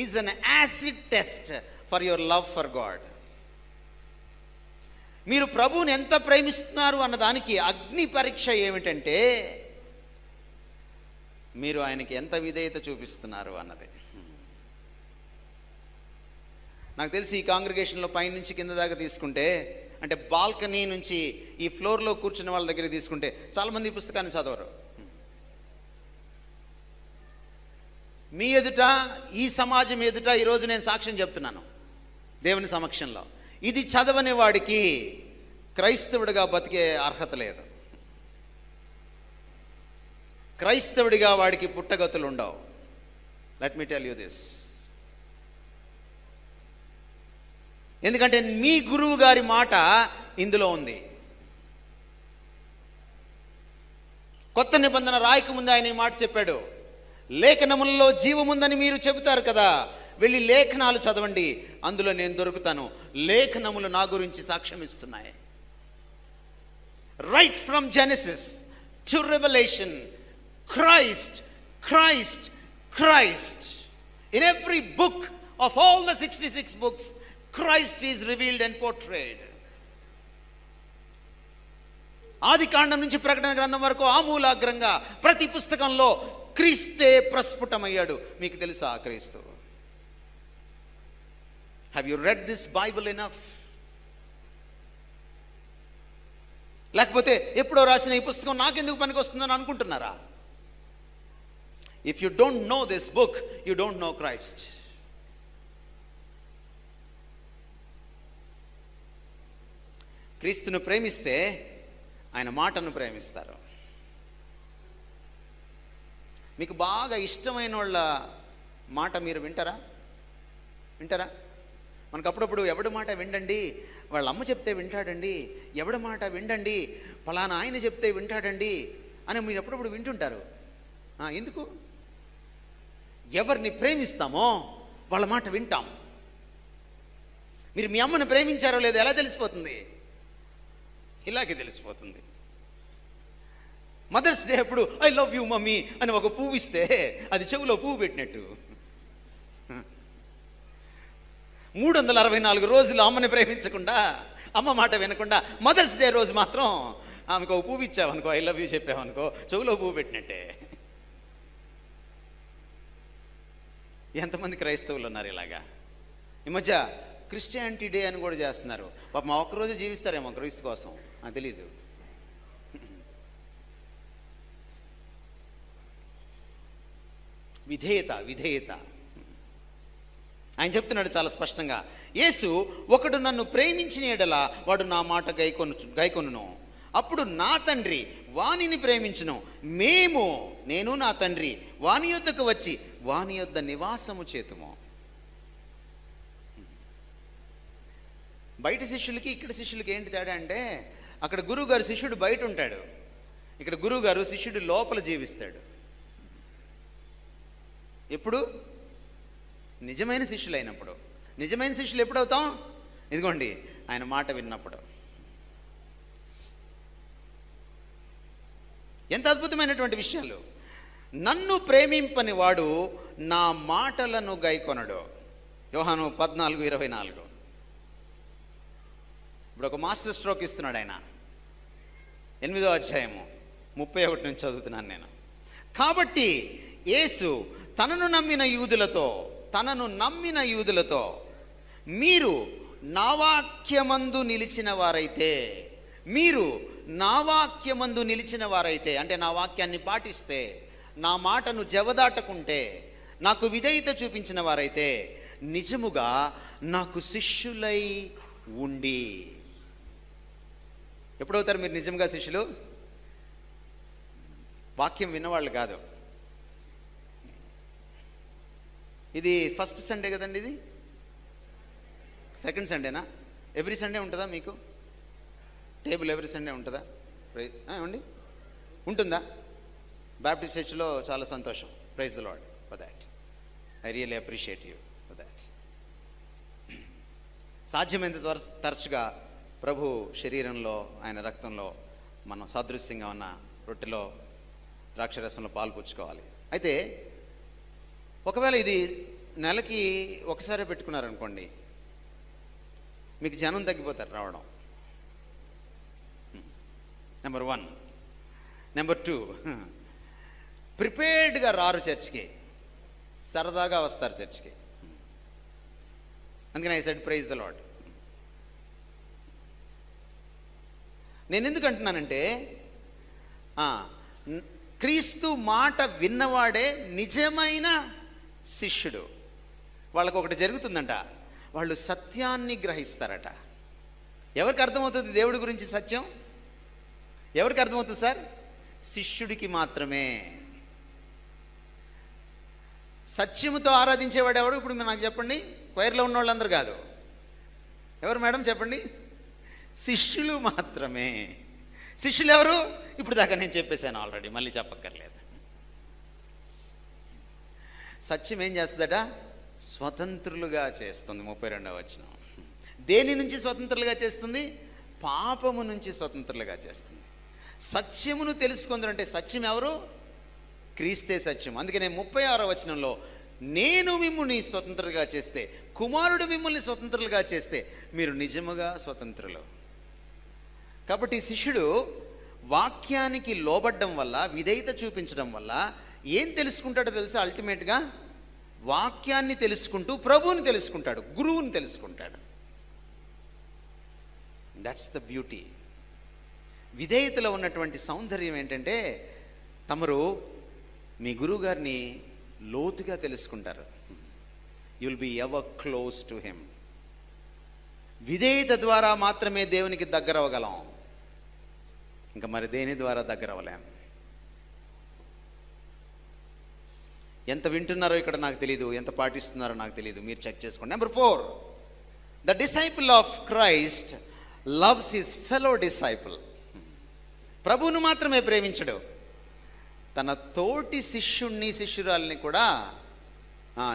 is an acid test for your love for God. మీరు ప్రభువుని ఎంత ప్రేమిస్తున్నారు అన్నదానికి అగ్ని పరీక్ష ఏమిటంటే మీరు ఆయనకి ఎంత విధేయత చూపిస్తున్నారు అన్నది. నాకు తెలిసి ఈ కాంగ్రిగేషన్లో పైనుంచి కింద దాకా తీసుకుంటే, అంటే బాల్కనీ నుంచి ఈ ఫ్లోర్లో కూర్చున్న వాళ్ళ దగ్గర తీసుకుంటే చాలామంది ఈ పుస్తకాన్ని చదవరు. మీ ఎదుట, ఈ సమాజం ఎదుట ఈరోజు నేను సాక్ష్యం చెప్తున్నాను దేవుని సమక్షంలో. ఇది చదవని వాడికి క్రైస్తవుడిగా బతికే అర్హత లేదు. క్రైస్తవుడిగా వాడికి పుట్టగతులు ఉండవు. Let me tell you this. ఎందుకంటే మీ గురువు గారి మాట ఇందులో ఉంది. కొత్త నిబంధన రాయకముందు ఆయన ఈ మాట చెప్పాడు. లేఖనములలో జీవముందని మీరు చెబుతారు కదా, వెళ్ళి లేఖనాలు చదవండి, అందులో నేను దొరుకుతాను. లేఖనములు నా గురించి సాక్ష్యం ఇస్తున్నాయి. Right from Genesis to revolution, Christ, Christ, Christ. In every book of all the 66 books, Christ is revealed and portrayed. ఆదికాండం నుంచి ప్రకటన గ్రంథం వరకు ఆమూలాగ్రంగా ప్రతి పుస్తకంలో క్రీస్తే ప్రస్ఫుటమయ్యాడు. మీకు తెలుసా ఆ క్రీస్తు? Have you red this Bible enough? లేకపోతే ఎప్పుడో రాసిన ఈ పుస్తకం నాకెందుకు పనికి వస్తుందని అనుకుంటున్నారా? If you don't no this book, you don't no Christ. క్రీస్తును ప్రేమిస్తే ఆయన మాటను ప్రేమిస్తారు. మీకు బాగా ఇష్టమైన వాళ్ళ మాట మీరు వింటారా? మనకు అప్పుడప్పుడు ఎవడి మాట విండండి, వాళ్ళ అమ్మ చెప్తే వింటాడండి, ఎవడి మాట విండండి, ఫలానా ఆయన చెప్తే వింటాడండి అని మీరు ఎప్పుడప్పుడు వింటుంటారు. ఎందుకు? ఎవరిని ప్రేమిస్తామో వాళ్ళ మాట వింటాం. మీరు మీ అమ్మని ప్రేమించారో లేదో ఎలా తెలిసిపోతుంది? ఇలాగే తెలిసిపోతుంది. మదర్స్ డే అప్పుడు ఐ లవ్ యూ మమ్మీ అని ఒక పువ్వు ఇస్తే అది చెవులో పువ్వు పెట్టినట్టు. 364 రోజులు అమ్మని ప్రేమించకుండా, అమ్మ మాట వినకుండా మదర్స్ డే రోజు మాత్రం ఆమెకు ఒక పువ్వు ఇచ్చావనుకో, ఐ లవ్ యూ చెప్పావనుకో, చెవులో పువ్వు పెట్టినట్టే. ఎంతమంది క్రైస్తవులు ఉన్నారు ఇలాగా? ఈ మధ్య క్రిస్టియానిటీ డే అని కూడా చేస్తున్నారు. పాపం ఒక్కరోజు జీవిస్తారేమో క్రీస్తు కోసం, నాకు తెలీదు. విధేయత ఆయన చెప్తున్నాడు చాలా స్పష్టంగా. యేసు, ఒకడు నన్ను ప్రేమించిన యెడల వాడు నా మాట గైకొనును, అప్పుడు నా తండ్రి వానిని ప్రేమించును, మేము, నేను నా తండ్రి వాని యొద్దకు వచ్చి వాని యొద్ద నివాసము చేతుము. బయట శిష్యులకి ఇక్కడ శిష్యులకి ఏంటి తేడా అంటే, అక్కడ గురువుగారు శిష్యుడు బయట ఉంటాడు, ఇక్కడ గురువుగారు శిష్యుడు లోపల జీవిస్తాడు. ఎప్పుడు? నిజమైన శిష్యులు అయినప్పుడు. నిజమైన శిష్యులు ఎప్పుడవుతాం? ఇదిగోండి, ఆయన మాట విన్నప్పుడు. ఎంత అద్భుతమైనటువంటి విషయాలు. నన్ను ప్రేమింపని వాడు నా మాటలను గైకొనడు. యోహాను 14:24. ఇప్పుడు ఒక మాస్టర్ స్ట్రోక్ ఇస్తున్నాడు ఆయన. 8వ అధ్యాయము 31 నుంచి చదువుతున్నాను నేను. కాబట్టి యేసు తనను నమ్మిన యూదులతో మీరు నా వాక్యమందు నిలిచిన వారైతే, అంటే నా వాక్యాన్ని పాటిస్తే, నా మాటను జవదాటకుంటే, నాకు విధేయత చూపించిన వారైతే నిజముగా నాకు శిష్యులై ఉండి. ఎప్పుడవుతారు మీరు నిజంగా శిష్యులు? వాక్యం విన్నవాళ్ళు కాదు. ఇది ఫస్ట్ సండే కదండి, ఇది సెకండ్ సండేనా? ఎవ్రీ సండే ఉంటుందా మీకు టేబుల్? ఎవ్రీ సండే ఉంటుందా? ఏమండి, ఉంటుందా? బ్యాప్టిస్ట్ చర్చ్లో చాలా సంతోషం. Praise the Lord for that. I really appreciate you for that. సాధ్యమైనంత తరచుగా ప్రభు శరీరంలో, ఆయన రక్తంలో మనం సాదృశ్యంగా ఉన్న రొట్టెలో, ద్రాక్షరసంలో పాల్పుచ్చుకోవాలి. అయితే ఒకవేళ ఇది నెలకి ఒకసారి పెట్టుకున్నారనుకోండి, మీకు జనం తగ్గిపోతారు రావడం. నెంబర్ 1. నెంబర్ 2, ప్రిపేర్డ్గా రారు చర్చ్కి, సరదాగా వస్తారు చర్చ్కి. అందుకని I said praise the Lord. నేను ఎందుకు అంటున్నానంటే, క్రీస్తు మాట విన్నవాడే నిజమైన శిష్యుడు. వాళ్ళకు ఒకటి జరుగుతుందంట, వాళ్ళు సత్యాన్ని గ్రహిస్తారట. ఎవరికి అర్థమవుతుంది దేవుడి గురించి సత్యం? ఎవరికి అర్థమవుతుంది సార్? శిష్యుడికి మాత్రమే. సత్యముతో ఆరాధించేవాడు ఎవడు? ఇప్పుడు నాకు చెప్పండి. క్వైర్లో ఉన్న వాళ్ళందరూ కాదు. ఎవరు మేడం చెప్పండి? శిష్యులు మాత్రమే. శిష్యులు ఎవరు? ఇప్పుడు దాకా నేను చెప్పేశాను ఆల్రెడీ, మళ్ళీ చెప్పక్కర్లేదు. సత్యం ఏం చేస్తుందట? స్వతంత్రులుగా చేస్తుంది. 32వ వచనం. దేని నుంచి స్వతంత్రులుగా చేస్తుంది? పాపము నుంచి స్వతంత్రులుగా చేస్తుంది. సత్యమును తెలుసుకుందంటే సత్యం ఎవరు? క్రీస్తే సత్యం. అందుకనే 36వ వచనంలో, నేను మిమ్మల్ని స్వతంత్రులుగా చేస్తే, కుమారుడు మిమ్మల్ని స్వతంత్రులుగా చేస్తే మీరు నిజముగా స్వతంత్రులు. కాబట్టి శిష్యుడు వాక్యానికి లోబడ్డం వల్ల, విధేయత చూపించడం వల్ల ఏం తెలుసుకుంటాడో తెలుసా? అల్టిమేట్గా వాక్యాన్ని తెలుసుకుంటూ ప్రభువుని తెలుసుకుంటాడు, గురువుని తెలుసుకుంటాడు. That's the beauty. విధేయతలో ఉన్నటువంటి సౌందర్యం ఏంటంటే, తమరు మీ గురువు గారిని లోతుగా తెలుసుకుంటారు. You will be ever close to him. విధేయత ద్వారా మాత్రమే దేవునికి దగ్గర అవ్వగలం, ఇంకా మరి దేని ద్వారా దగ్గర అవ్వలేం. ఎంత వింటున్నారో ఇక్కడ నాకు తెలియదు, ఎంత పాటిస్తున్నారో నాకు తెలియదు, మీరు చెక్ చేసుకోండి. Number 4, the disciple of Christ loves his fellow disciple. ప్రభువును మాత్రమే ప్రేమించడు, తన తోటి శిష్యుణ్ణి, శిష్యురాల్ని కూడా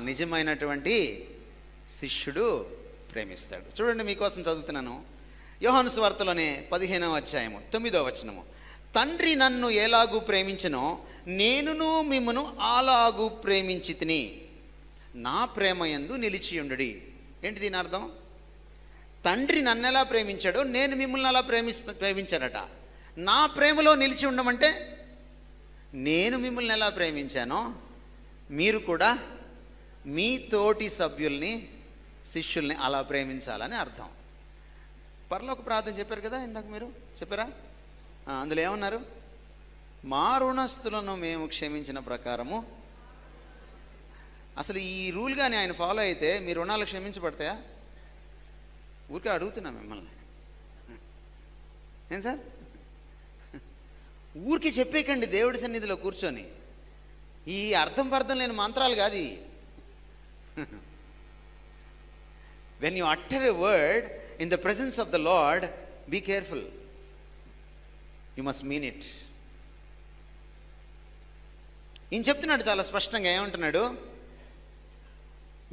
నిజమైనటువంటి శిష్యుడు ప్రేమిస్తాడు. చూడండి, మీకోసం చదువుతున్నాను. యోహాను సువార్తలోనే 15వ అధ్యాయము 9వ వచనము. తండ్రి నన్ను ఎలాగూ ప్రేమించెనో నేనును మిమ్మును అలాగూ ప్రేమించితిని, నా ప్రేమ యందు నిలిచియుండుడి. ఏంటి దీని అర్థం? తండ్రి నన్ను ఎలా ప్రేమించాడో నేను మిమ్మల్ని అలా ప్రేమించాడట. నా ప్రేమలో నిలిచి ఉండమంటే, నేను మిమ్మల్ని ఎలా ప్రేమించానో మీరు కూడా మీ తోటి సభ్యుల్ని, శిష్యుల్ని అలా ప్రేమించాలని అర్థం. పరలోక ప్రార్థన చెప్పారు కదా ఇందాక, మీరు చెప్పారా? అందులో ఏమన్నారు? మా రుణస్తులను మేము క్షమించిన ప్రకారము. అసలు ఈ రూల్ కానీ ఆయన ఫాలో అయితే మీ రుణాలు క్షమించబడతాయా? ఊరికే అడుగుతున్నా మిమ్మల్ని, ఏం సార్? ఊరికి చెప్పేకండి దేవుడి సన్నిధిలో కూర్చొని. ఈ అర్థం పర్థం లేని మంత్రాలు కాదు. When you utter a word in the presence of the Lord, be careful, you must mean it. ఈయన చెప్తున్నాడు చాలా స్పష్టంగా, ఏమంటున్నాడు?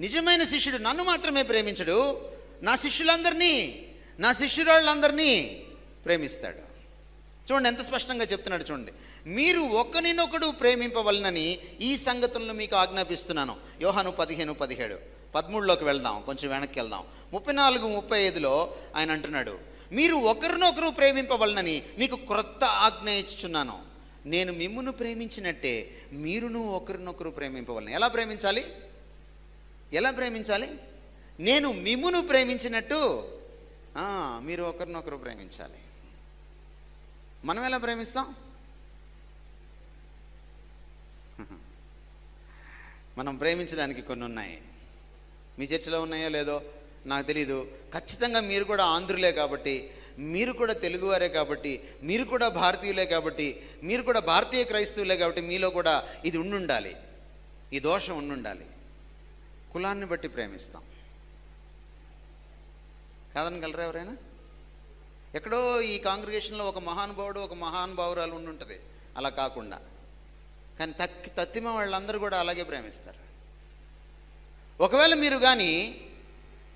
నిజమైన శిష్యుడు నన్ను మాత్రమే ప్రేమించడు, నా శిష్యులందరినీ, నా శిష్యురాళ్ళందరినీ ప్రేమిస్తాడు. చూడండి ఎంత స్పష్టంగా చెప్తున్నాడు. చూడండి, మీరు ఒకరినొకడు ప్రేమింపవలనని ఈ సంగతులను మీకు ఆజ్ఞాపిస్తున్నాను. యోహాను 15:17. 13లోకి వెళ్దాం, కొంచెం వెనక్కి వెళ్దాం. 34-35లో ఆయన అంటున్నాడు, మీరు ఒకరినొకరు ప్రేమింపవలనని మీకు క్రొత్త ఆజ్ఞ ఇచ్చుచున్నాను. నేను మిమ్మును ప్రేమించినట్టే మీరును ఒకరినొకరు ప్రేమింపవలన. ఎలా ప్రేమించాలి? ఎలా ప్రేమించాలి? నేను మిమ్మును ప్రేమించినట్టు మీరు ఒకరినొకరు ప్రేమించాలి. మనం ఎలా ప్రేమిస్తాం? మనం ప్రేమించడానికి కొన్ని ఉన్నాయి. మీ చర్చిలో ఉన్నాయో లేదో నాకు తెలీదు. ఖచ్చితంగా మీరు కూడా ఆంధ్రులే కాబట్టి, మీరు కూడా తెలుగువారే కాబట్టి, మీరు కూడా భారతీయులే కాబట్టి, మీరు కూడా భారతీయ క్రైస్తవులే కాబట్టి మీలో కూడా ఇది ఉండుండాలి, ఈ దోషం ఉండుండాలి. కులాన్ని బట్టి ప్రేమిస్తాం. కాదనగలరా ఎవరైనా? ఎక్కడో ఈ కాంగ్రిగేషన్లో ఒక మహానుభావుడు, ఒక మహానుభావురాలు ఉండుంటుంది, అలా కాకుండా. కానీ తత్తిమ వాళ్ళందరూ కూడా అలాగే ప్రేమిస్తారు. ఒకవేళ మీరు కానీ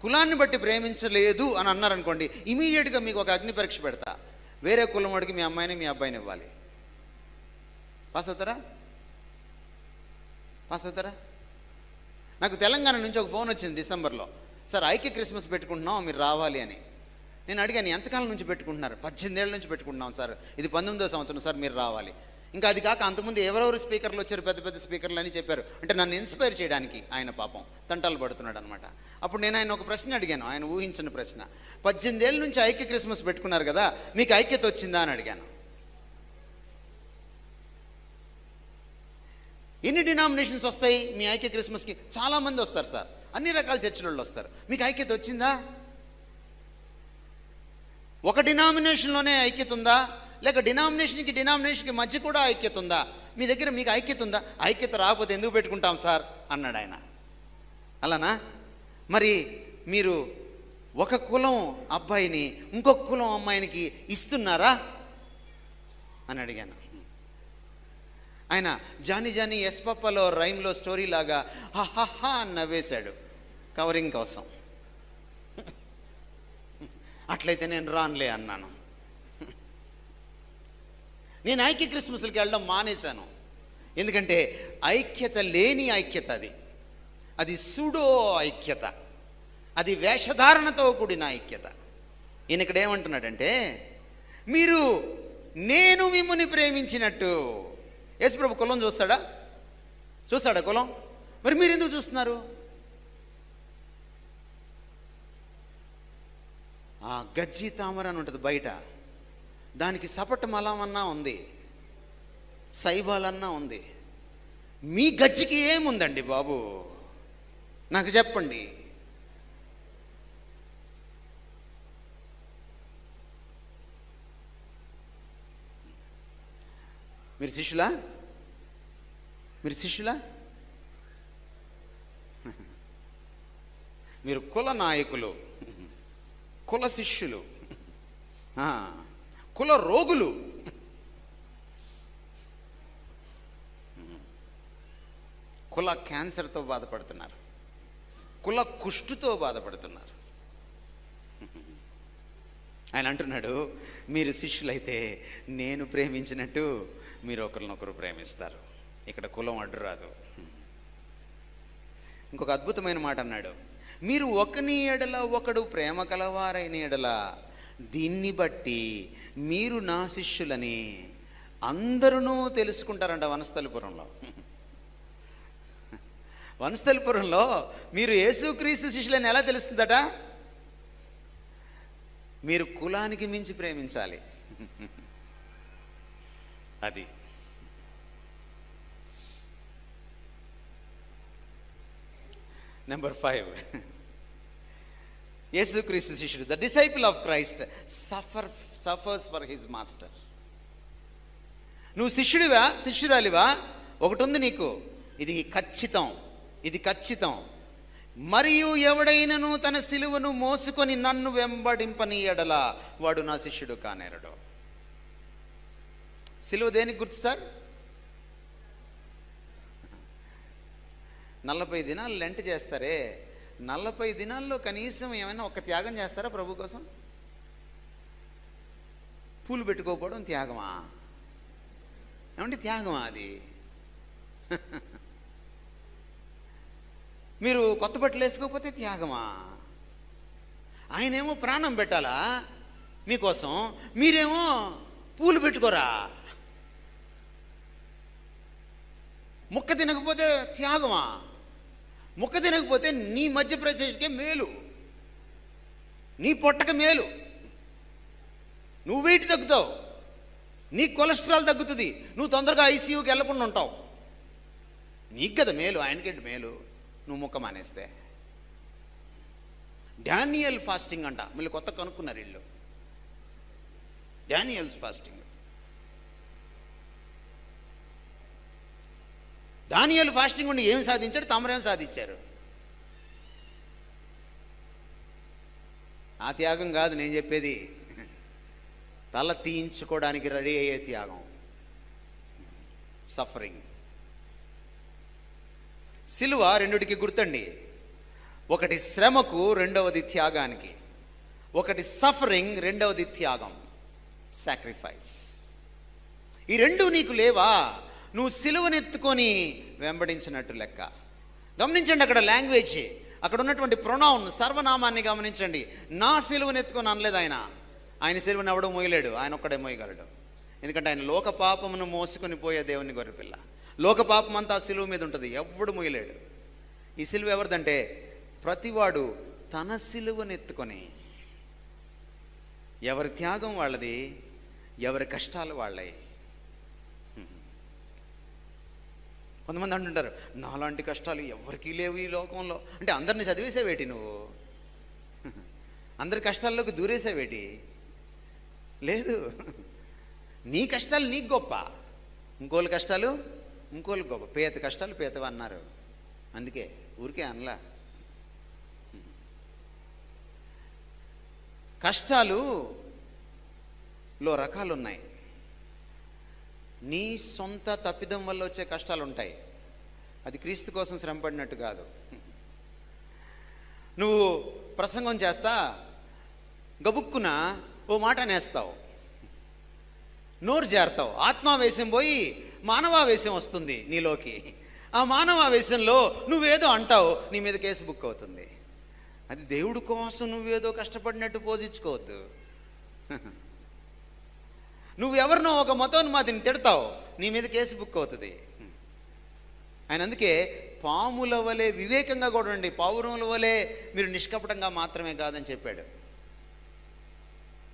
కులాన్ని బట్టి ప్రేమించలేదు అని అన్నారనుకోండి, ఇమీడియట్గా మీకు ఒక అగ్ని పరీక్ష పెడతా. వేరే కులం వాడికి మీ అమ్మాయిని, మీ అబ్బాయిని ఇవ్వాలి. పాస్ అవుతారా? పాస్ అవుతారా? నాకు తెలంగాణ నుంచి ఒక ఫోన్ వచ్చింది డిసెంబర్లో. సార్, ఐక్య క్రిస్మస్ పెట్టుకుంటున్నాం, మీరు రావాలి అని. నేను అడిగాను, ఎంతకాలం నుంచి పెట్టుకుంటున్నారు? 18 ఏళ్ళ నుంచి పెట్టుకుంటున్నాం సార్, ఇది 19వ సంవత్సరం సార్, మీరు రావాలి. ఇంకా అది కాక అంతకుముందు ఎవరెవరు స్పీకర్లు వచ్చారు, పెద్ద పెద్ద స్పీకర్లు అని చెప్పారు. అంటే నన్ను ఇన్స్పైర్ చేయడానికి ఆయన పాపం తంటాలు పడుతున్నాడు అనమాట. అప్పుడు నేను ఆయన ఒక ప్రశ్న అడిగాను, ఆయన ఊహించిన ప్రశ్న. 18 ఏళ్ళ నుంచి ఐక్య క్రిస్మస్ పెట్టుకున్నారు కదా, మీకు ఐక్యత వచ్చిందా అని అడిగాను. ఎన్ని డినామినేషన్స్ వస్తాయి మీ ఐక్య క్రిస్మస్కి? చాలామంది వస్తారు సార్, అన్ని రకాల చర్చిల వాళ్ళు వస్తారు. మీకు ఐక్యత వచ్చిందా? ఒక డినామినేషన్లోనే ఐక్యత ఉందా, లేక డినామినేషన్కి మధ్య కూడా ఐక్యత ఉందా? మీ దగ్గర మీకు ఐక్యత ఉందా? ఐక్యత రాకపోతే ఎందుకు పెట్టుకుంటాం సార్ అన్నాడు ఆయన. అలానా? మరి మీరు ఒక కులం అబ్బాయిని ఇంకొక కులం అమ్మాయినికి ఇస్తున్నారా అని అడిగాను. ఆయన జానీ జానీ ఎస్పప్పలో రైమ్లో స్టోరీ లాగా హహహా అని నవ్వేశాడు కవరింగ్ కోసం. అట్లయితే నేను రానులే అన్నాను. నేను ఐక్య క్రిస్మస్లకి వెళ్ళడం మానేశాను. ఎందుకంటే ఐక్యత లేని ఐక్యత అది సుడో ఐక్యత, అది వేషధారణతో కూడిన ఐక్యత. ఈయన ఇక్కడ ఏమంటున్నాడంటే, మీరు నేను మిమ్ముని ప్రేమించినట్టు. యేసుప్రభు కులం చూస్తాడా? కులం? మరి మీరు ఎందుకు చూస్తున్నారు? ఆ గజ్జి తామర అని ఉంటుంది బయట, దానికి సపట మలమన్నా ఉంది, సైబాలన్నా ఉంది. మీ గజ్జికి ఏముందండి బాబు? నాకు చెప్పండి. మీరు శిష్యులా? మీరు కుల నాయకులు, కుల శిష్యులు, కుల రోగులు. కుల క్యాన్సర్తో బాధపడుతున్నారు, కుల కుష్టుతో బాధపడుతున్నారు. ఆయన అంటున్నాడు, మీరు శిష్యులైతే నేను ప్రేమించినట్టు మీరు ఒకరినొకరు ప్రేమిస్తారు. ఇక్కడ కులం అడ్డు రాదు. ఇంకొక అద్భుతమైన మాట అన్నాడు, మీరు ఒకని ఎడల ఒకడు ప్రేమ కలవారైన ఎడల దీన్ని బట్టి మీరు నా శిష్యులని అందరూ తెలుసుకుంటారంట. వనస్థలిపురంలో మీరు యేసుక్రీస్తు శిష్యులని ఎలా తెలుస్తుందట? మీరు కులానికి మించి ప్రేమించాలి. అది నెంబర్ 5. యేసుక్రీస్తు శిష్యుడు, the disciple of Christ suffers for his master. నువ్వు శిష్యురాలివా? ఒకటి ఉంది నీకు, ఇది ఖచ్చితం. మరియు ఎవడైనను తన సిలువను మోసుకొని నన్ను వెంబడింపని ఎడల వాడు నా శిష్యుడు కానేరడు. సిలువ దేనికి గుర్తు సార్? 40 దినాలు లెంట్ చేస్తారే, 40 దినాల్లో కనీసం ఏమైనా ఒక త్యాగం చేస్తారా ప్రభు కోసం? పూలు పెట్టుకోకపోవడం త్యాగమా? ఏమంటే త్యాగమా అది? మీరు కొత్త బట్టలు వేసుకోకపోతే త్యాగమా? ఆయనేమో ప్రాణం పెట్టాలా మీకోసం, మీరేమో పూలు పెట్టుకోరా? ముక్క తినకపోతే త్యాగమా? ముక్క తినకపోతే నీ మధ్యప్రదేశ్కే మేలు, నీ పొట్టక మేలు, నువ్వు వెయిట్ తగ్గుతావు, నీ కొలెస్ట్రాల్ తగ్గుతుంది, నువ్వు తొందరగా ఐసీయూకి వెళ్లకుండా ఉంటావు. నీకు కదా మేలు, ఆయనకేంటి మేలు నువ్వు ముక్క మానేస్తే? డానియల్ ఫాస్టింగ్ అంట, మళ్ళీ కొత్త కనుక్కున్నారు వీళ్ళు. Daniels fasting. దానియేలు ఫాస్టింగ్ ఉండి ఏమి సాధించాడు? తమరేం సాధించారు? ఆ త్యాగం కాదు నేను చెప్పేది, తల తీయించుకోవడానికి రెడీ అయ్యే త్యాగం, సఫరింగ్. సిలువ రెండిటికి గుర్తండి, ఒకటి శ్రమకు, రెండవది త్యాగానికి. ఒకటి సఫరింగ్, రెండవది త్యాగం, సాక్రిఫైస్. ఈ రెండు నీకు లేవా, నువ్వు సిలువనెత్తుకొని వెంబడించినట్టు లెక్క. గమనించండి అక్కడ లాంగ్వేజ్, అక్కడ ఉన్నటువంటి ప్రొనౌన్, సర్వనామాన్ని గమనించండి. నా సిలువనెత్తుకొని అనలేదు ఆయన. ఆయన సిలువను ఎవడో మోయలేడు, ఆయన ఒక్కడే మోయగలడు. ఎందుకంటే ఆయన లోక పాపమును మోసుకొని పోయే దేవుని గొర్రెపిల్ల. లోక పాపం అంతా ఆ సిలువ మీద ఉంటుంది, ఎవడు మోయలేడు. ఈ సిలువ ఎవరిదంటే ప్రతివాడు తన సిలువనెత్తుకొని, ఎవరి త్యాగం వాళ్ళది, ఎవరి కష్టాలు వాళ్ళవి. కొంతమంది అంటుంటారు, నాలాంటి కష్టాలు ఎవరికీ లేవు ఈ లోకంలో. అంటే అందరిని చదివేసేవేటి నువ్వు? అందరి కష్టాల్లోకి దూరేసేవేటి? లేదు, నీ కష్టాలు నీకు గొప్ప, ఇంకోళ్ళ కష్టాలు ఇంకోళ్ళకి గొప్ప. పేద కష్టాలు పేదవి అన్నారు, అందుకే ఊరికే అనలా. కష్టాలులో రకాలు ఉన్నాయి. నీ సొంత తప్పిదం వల్ల వచ్చే కష్టాలు ఉంటాయి, అది క్రీస్తు కోసం శ్రమపడినట్టు కాదు. నువ్వు ప్రసంగం చేస్తా గబుక్కున ఓ మాట నేస్తావు, నోరు జారుతావు, ఆత్మావేశం పోయి మానవావేశం వస్తుంది నీలోకి. ఆ మానవావేశంలో నువ్వేదో అంటావు, నీ మీద కేసు బుక్ అవుతుంది. అది దేవుడి కోసం నువ్వేదో కష్టపడినట్టు పోజించుకోవద్దు. నువ్వు ఎవరినో ఒక మతోన్మాదిని తిడతావు, నీ మీద కేసు బుక్ అవుతుంది. ఆయన అందుకే పాముల వలె వివేకంగా కూడా ఉండండి, పావురముల వలె మీరు నిష్కపటంగా మాత్రమే కాదని చెప్పాడు.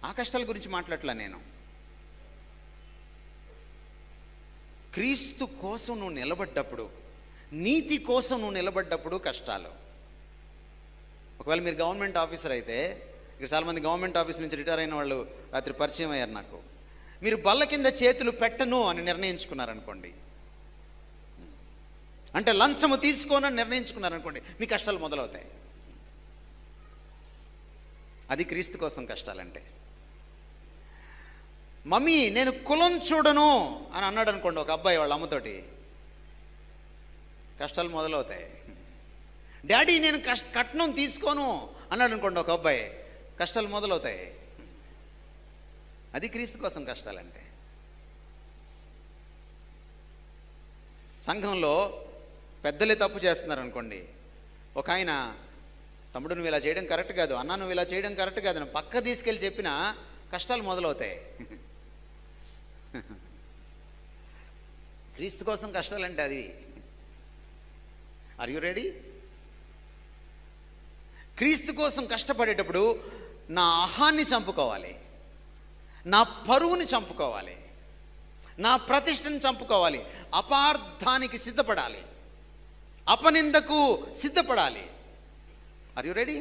ఆ కష్టాల గురించి మాట్లాడట్లా నేను. క్రీస్తు కోసం నువ్వు నిలబడ్డప్పుడు, నీతి కోసం నువ్వు నిలబడ్డప్పుడు కష్టాలు. ఒకవేళ మీరు గవర్నమెంట్ ఆఫీసర్ అయితే, ఇక్కడ చాలామంది గవర్నమెంట్ ఆఫీస్ నుంచి రిటైర్ అయిన వాళ్ళు రాత్రి పరిచయం అయ్యారు నాకు. మీరు బల్ల కింద చేతులు పెట్టను అని నిర్ణయించుకున్నారనుకోండి, అంటే లంచము తీసుకోనని నిర్ణయించుకున్నారనుకోండి, మీ కష్టాలు మొదలవుతాయి. అది క్రీస్తు కోసం కష్టాలంటే. మమ్మీ నేను కులం చూడను అని అన్నాడు అనుకోండి ఒక అబ్బాయి వాళ్ళ అమ్మతోటి, కష్టాలు మొదలవుతాయి. డాడీ నేను కట్నం తీసుకోను అన్నాడు అనుకోండి ఒక అబ్బాయి, కష్టాలు మొదలవుతాయి. అది క్రీస్తు కోసం కష్టాలంటే. సంఘంలో పెద్దలే తప్పు చేస్తున్నారు అనుకోండి, ఒక ఆయన తమ్ముడు నువ్వు ఇలా చేయడం కరెక్ట్ కాదు, అన్న నువ్వు ఇలా చేయడం కరెక్ట్ కాదు అని పక్క తీసుకెళ్ళి చెప్పినా కష్టాలు మొదలవుతాయి. క్రీస్తు కోసం కష్టాలంటే అది. Are you ready? క్రీస్తు కోసం కష్టపడేటప్పుడు నా అహాన్ని చంపుకోవాలి, నా పరువుని చంపుకోవాలి, నా ప్రతిష్టని చంపుకోవాలి, అపార్థానికి సిద్ధపడాలి, అపనిందకు సిద్ధపడాలి. Are you ready?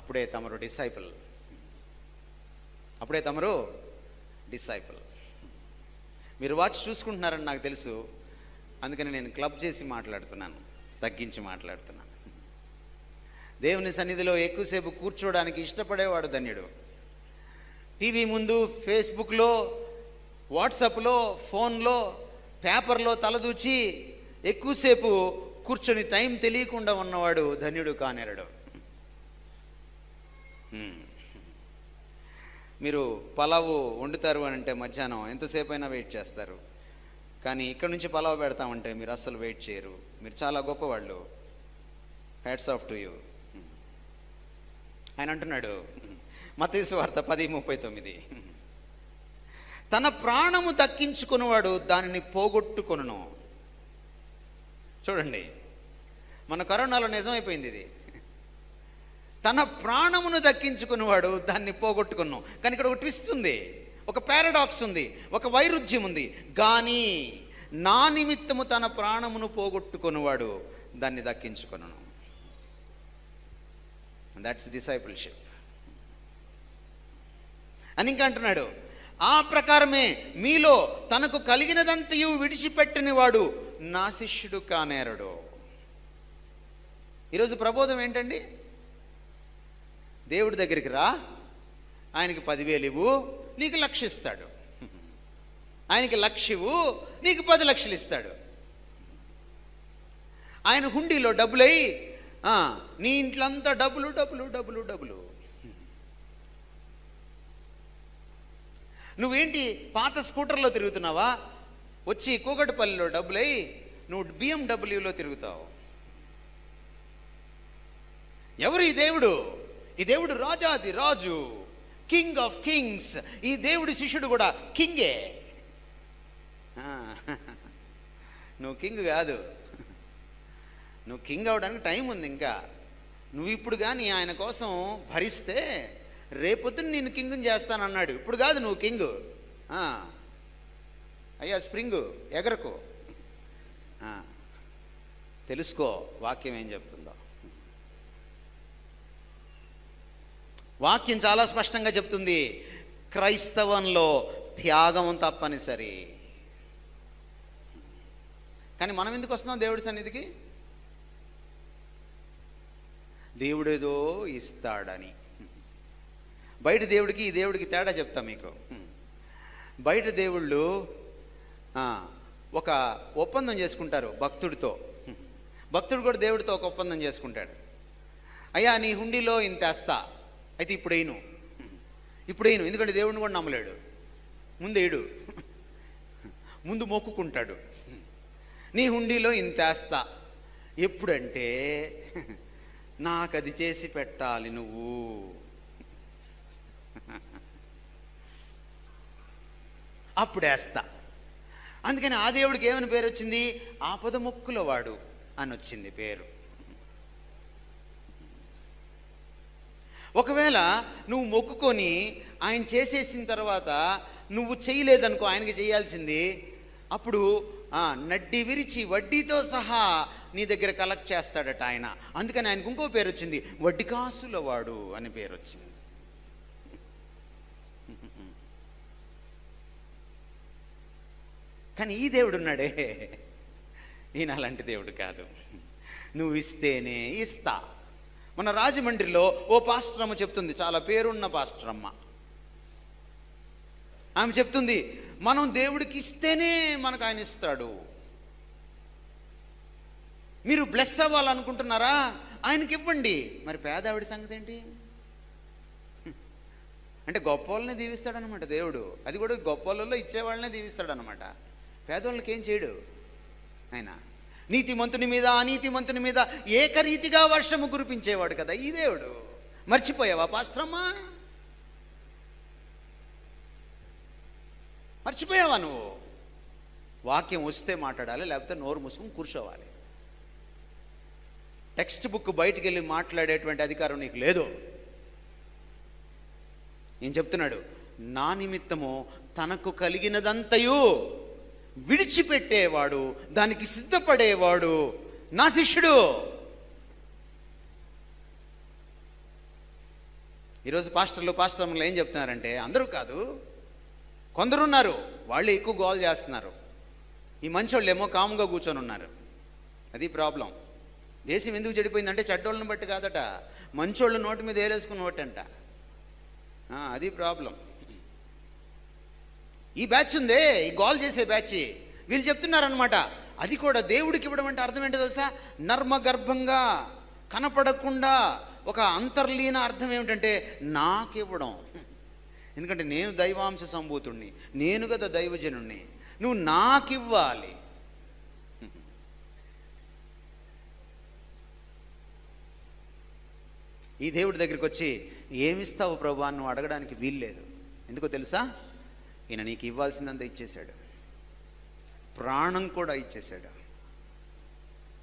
అప్పుడే తమరు డిసైపుల్, అప్పుడే తమరు డిసైపుల్. మీరు వాచ్ చూసుకుంటున్నారని నాకు తెలుసు, అందుకని నేను క్లబ్ చేసి మాట్లాడుతున్నాను, తగ్గించి మాట్లాడుతున్నాను. దేవుని సన్నిధిలో ఎక్కువసేపు కూర్చోవడానికి ఇష్టపడేవాడు ధన్యుడు. టీవీ ముందు, ఫేస్బుక్లో, వాట్సాప్లో, ఫోన్లో, పేపర్లో తలదూచి ఎక్కువసేపు కూర్చొని టైం తెలియకుండా ఉన్నవాడు ధన్యుడు కానేరడు. మీరు పలావు వండుతారు అని అంటే మధ్యాహ్నం ఎంతసేపు అయినా వెయిట్ చేస్తారు, కానీ ఇక్కడ నుంచి పలావ్ పెడతామంటే మీరు అస్సలు వెయిట్ చేయరు. మీరు చాలా గొప్పవాళ్ళు. Hats off to you. ఆయన అంటున్నాడు మత్తయి సువార్త 10:39, తన ప్రాణము దక్కించుకున్నవాడు దానిని పోగొట్టుకొనును. చూడండి, మన కరోనాలో నిజమైపోయింది ఇది. తన ప్రాణమును దక్కించుకున్నవాడు దాన్ని పోగొట్టుకున్నాం. కానీ ఇక్కడ ఒక ట్విస్ట్ ఉంది, ఒక పారాడాక్స్ ఉంది, ఒక వైరుధ్యం ఉంది. కానీ నా నిమిత్తము తన ప్రాణమును పోగొట్టుకున్నవాడు దాన్ని దక్కించుకొనును. దట్స్ డిసైపుల్షిప్ అని ఇంకా అంటున్నాడు. ఆ ప్రకారమే మీలో తనకు కలిగినదంతయు విడిచిపెట్టని వాడు నా శిష్యుడు కానేరడు. ఈరోజు ప్రబోధం ఏంటండి? దేవుడి దగ్గరికి రా, ఆయనకి 10,000 ఇవ్వు, నీకు 1,00,000 ఇస్తాడు. ఆయనకి 1,00,000 ఇవ్వు, నీకు 10 లక్షలు ఇస్తాడు. ఆయన హుండీలో డబ్బులై నీ ఇంట్లో అంతా డబ్బులు డబ్బులు డబ్బులు డబ్బులు. నువ్వేంటి పాత స్కూటర్లో తిరుగుతున్నావా? వచ్చి కూకట్పల్లిలో డబ్బులై నువ్వు BMW తిరుగుతావు. ఎవరు ఈ దేవుడు? ఈ దేవుడు రాజాది రాజు, కింగ్ ఆఫ్ కింగ్స్. ఈ దేవుడి శిష్యుడు కూడా కింగే. నువ్వు కింగ్ కాదు. నువ్వు కింగ్ అవడానికి టైం ఉంది ఇంకా. నువ్వు ఇప్పుడు కానీ ఆయన కోసం భరిస్తే రేపొద్దున నేను కింగ్ని చేస్తానన్నాడు. ఇప్పుడు కాదు నువ్వు కింగు. అయ్యా స్ప్రింగు ఎగరకు. తెలుసుకో వాక్యం ఏం చెప్తుందో. వాక్యం చాలా స్పష్టంగా చెప్తుంది, క్రైస్తవంలో త్యాగం తప్పనిసరి. కానీ మనం ఎందుకు వస్తున్నాం దేవుడి సన్నిధికి? దేవుడేదో ఇస్తాడని. బయట దేవుడికి ఈ దేవుడికి తేడా చెప్తా మీకు. బయట దేవుళ్ళు ఒక ఒప్పందం చేసుకుంటారు భక్తుడితో. భక్తుడు కూడా దేవుడితో ఒక ఒప్పందం చేసుకుంటాడు. అయ్యా నీ హుండీలో ఇంత వేస్తా, అయితే ఇప్పుడేను ఎందుకంటే దేవుడిని కూడా నమ్మలేడు. ముందేడు, ముందు మొక్కుకుంటాడు. నీ హుండీలో ఇంత వేస్తా, ఎప్పుడంటే నాకు అది చేసి పెట్టాలి నువ్వు. అప్పుడు వేస్తా. అందుకని ఆ దేవుడికి ఏమని పేరు వచ్చింది? ఆపదముక్కుల వాడు అని వచ్చింది పేరు. ఒకవేళ నువ్వు మొక్కుకొని ఆయన చేసేసిన తర్వాత నువ్వు చేయలేదనుకో, ఆయనకి చేయాల్సింది, అప్పుడు నడ్డి విరిచి వడ్డీతో సహా నీ దగ్గర కలెక్ట్ చేస్తాడట ఆయన. అందుకని ఆయనకు ఇంకో పేరు వచ్చింది, వడ్డీ కాసుల వాడు అని పేరు వచ్చింది. కానీ ఈ దేవుడు ఉన్నాడే, ఈయన అలాంటి దేవుడు కాదు. నువ్వు ఇస్తేనే ఇస్తా. మన రాజమండ్రిలో ఓ పాస్టర్ అమ్మ చెప్తుంది, చాలా పేరున్న పాస్టర్ అమ్మ. ఆమె చెప్తుంది, మనం దేవుడికి ఇస్తేనే మనకు ఆయన ఇస్తాడు. మీరు బ్లెస్ అవ్వాలనుకుంటున్నారా, ఆయనకి ఇవ్వండి. మరి పేదవాడి సంగతి ఏంటి? అంటే గొప్ప వాళ్ళనే దీవిస్తాడనమాట దేవుడు. అది కూడా గొప్ప వాళ్ళలో ఇచ్చేవాళ్ళనే దీవిస్తాడనమాట. పేదవాళ్ళకి ఏం చేయడు ఆయన. నీతిమంతుని మీద అనీతిమంతుని మీద ఏకరీతిగా వర్షము కురిపించేవాడు కదా ఈ దేవుడు. మర్చిపోయావా పాస్టరమ్మా? మర్చిపోయావా నువ్వు? వాక్యం వస్తే మాట్లాడాలి, లేకపోతే నోరు మూసుకొని కూర్చోవాలి. టెక్స్ట్ బుక్ బయటికి వెళ్ళి మాట్లాడేటువంటి అధికారం నీకు లేదు. నేను చెప్తున్నాడు, నా నిమిత్తము తనకు కలిగినదంతయు విడిచిపెట్టేవాడు, దానికి సిద్ధపడేవాడు నా శిష్యుడు. ఈరోజు పాస్టర్లు ఏం చెప్తున్నారంటే, అందరూ కాదు, కొందరున్నారు, వాళ్ళు ఎక్కువ గోల్ చేస్తున్నారు. ఈ మంచోళ్ళు ఏమో కాముగా కూర్చొని ఉన్నారు. అది ప్రాబ్లం. దేశం ఎందుకు చెడిపోయిందంటే చెడ్డోళ్ళని బట్టి కాదట, మంచోళ్ళు నోటి మీద వేలేసుకుని ఓటంట. అది ప్రాబ్లం. ఈ బ్యాచ్ ఉందే, ఈ గోల్ చేసే బ్యాచ్, వీళ్ళు చెప్తున్నారనమాట, అది కూడా దేవుడికి ఇవ్వడం అంటే అర్థం ఏంటో తెలుసా? నర్మగర్భంగా కనపడకుండా ఒక అంతర్లీన అర్థం ఏమిటంటే నాకివ్వడం. ఎందుకంటే నేను దైవాంశ సంభూతుణ్ణి, నేను కదా దైవజనుణ్ణి, నువ్వు నాకివ్వాలి. ఈ దేవుడి దగ్గరికి వచ్చి ఏమిస్తావు ప్రభు అని నువ్వు అడగడానికి వీల్లేదు. ఎందుకో తెలుసా? ఈయన నీకు ఇవ్వాల్సిందంతా ఇచ్చేశాడు, ప్రాణం కూడా ఇచ్చేశాడు.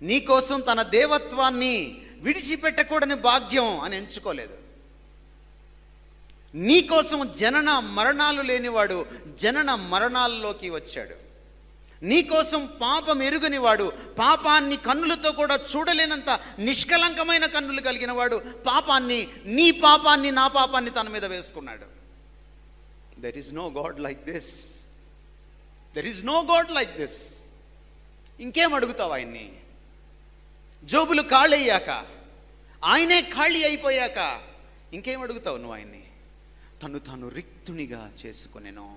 నీకోసం తన దేవత్వాన్ని విడిచిపెట్టకూడని భాగ్యం అని ఎంచుకోలేదు. నీకోసం జనన మరణాలు లేనివాడు జనన మరణాల్లోకి వచ్చాడు. నీకోసం పాపం ఎరుగనివాడు, పాపాన్ని కన్నులతో కూడా చూడలేనంత నిష్కలంకమైన కన్నులు కలిగిన వాడు పాపాన్ని, నీ పాపాన్ని, నా పాపాన్ని తన మీద వేసుకున్నాడు. There is no God like this. There is no God like this. ఇంకేం అడుగుతావు ఆయన్ని? జోబులు ఖాళీ అయ్యాక, ఆయనే ఖాళీ అయిపోయాక ఇంకేం అడుగుతావు నువ్వు ఆయన్ని? తాను రిక్తునిగా చేసుకునేను.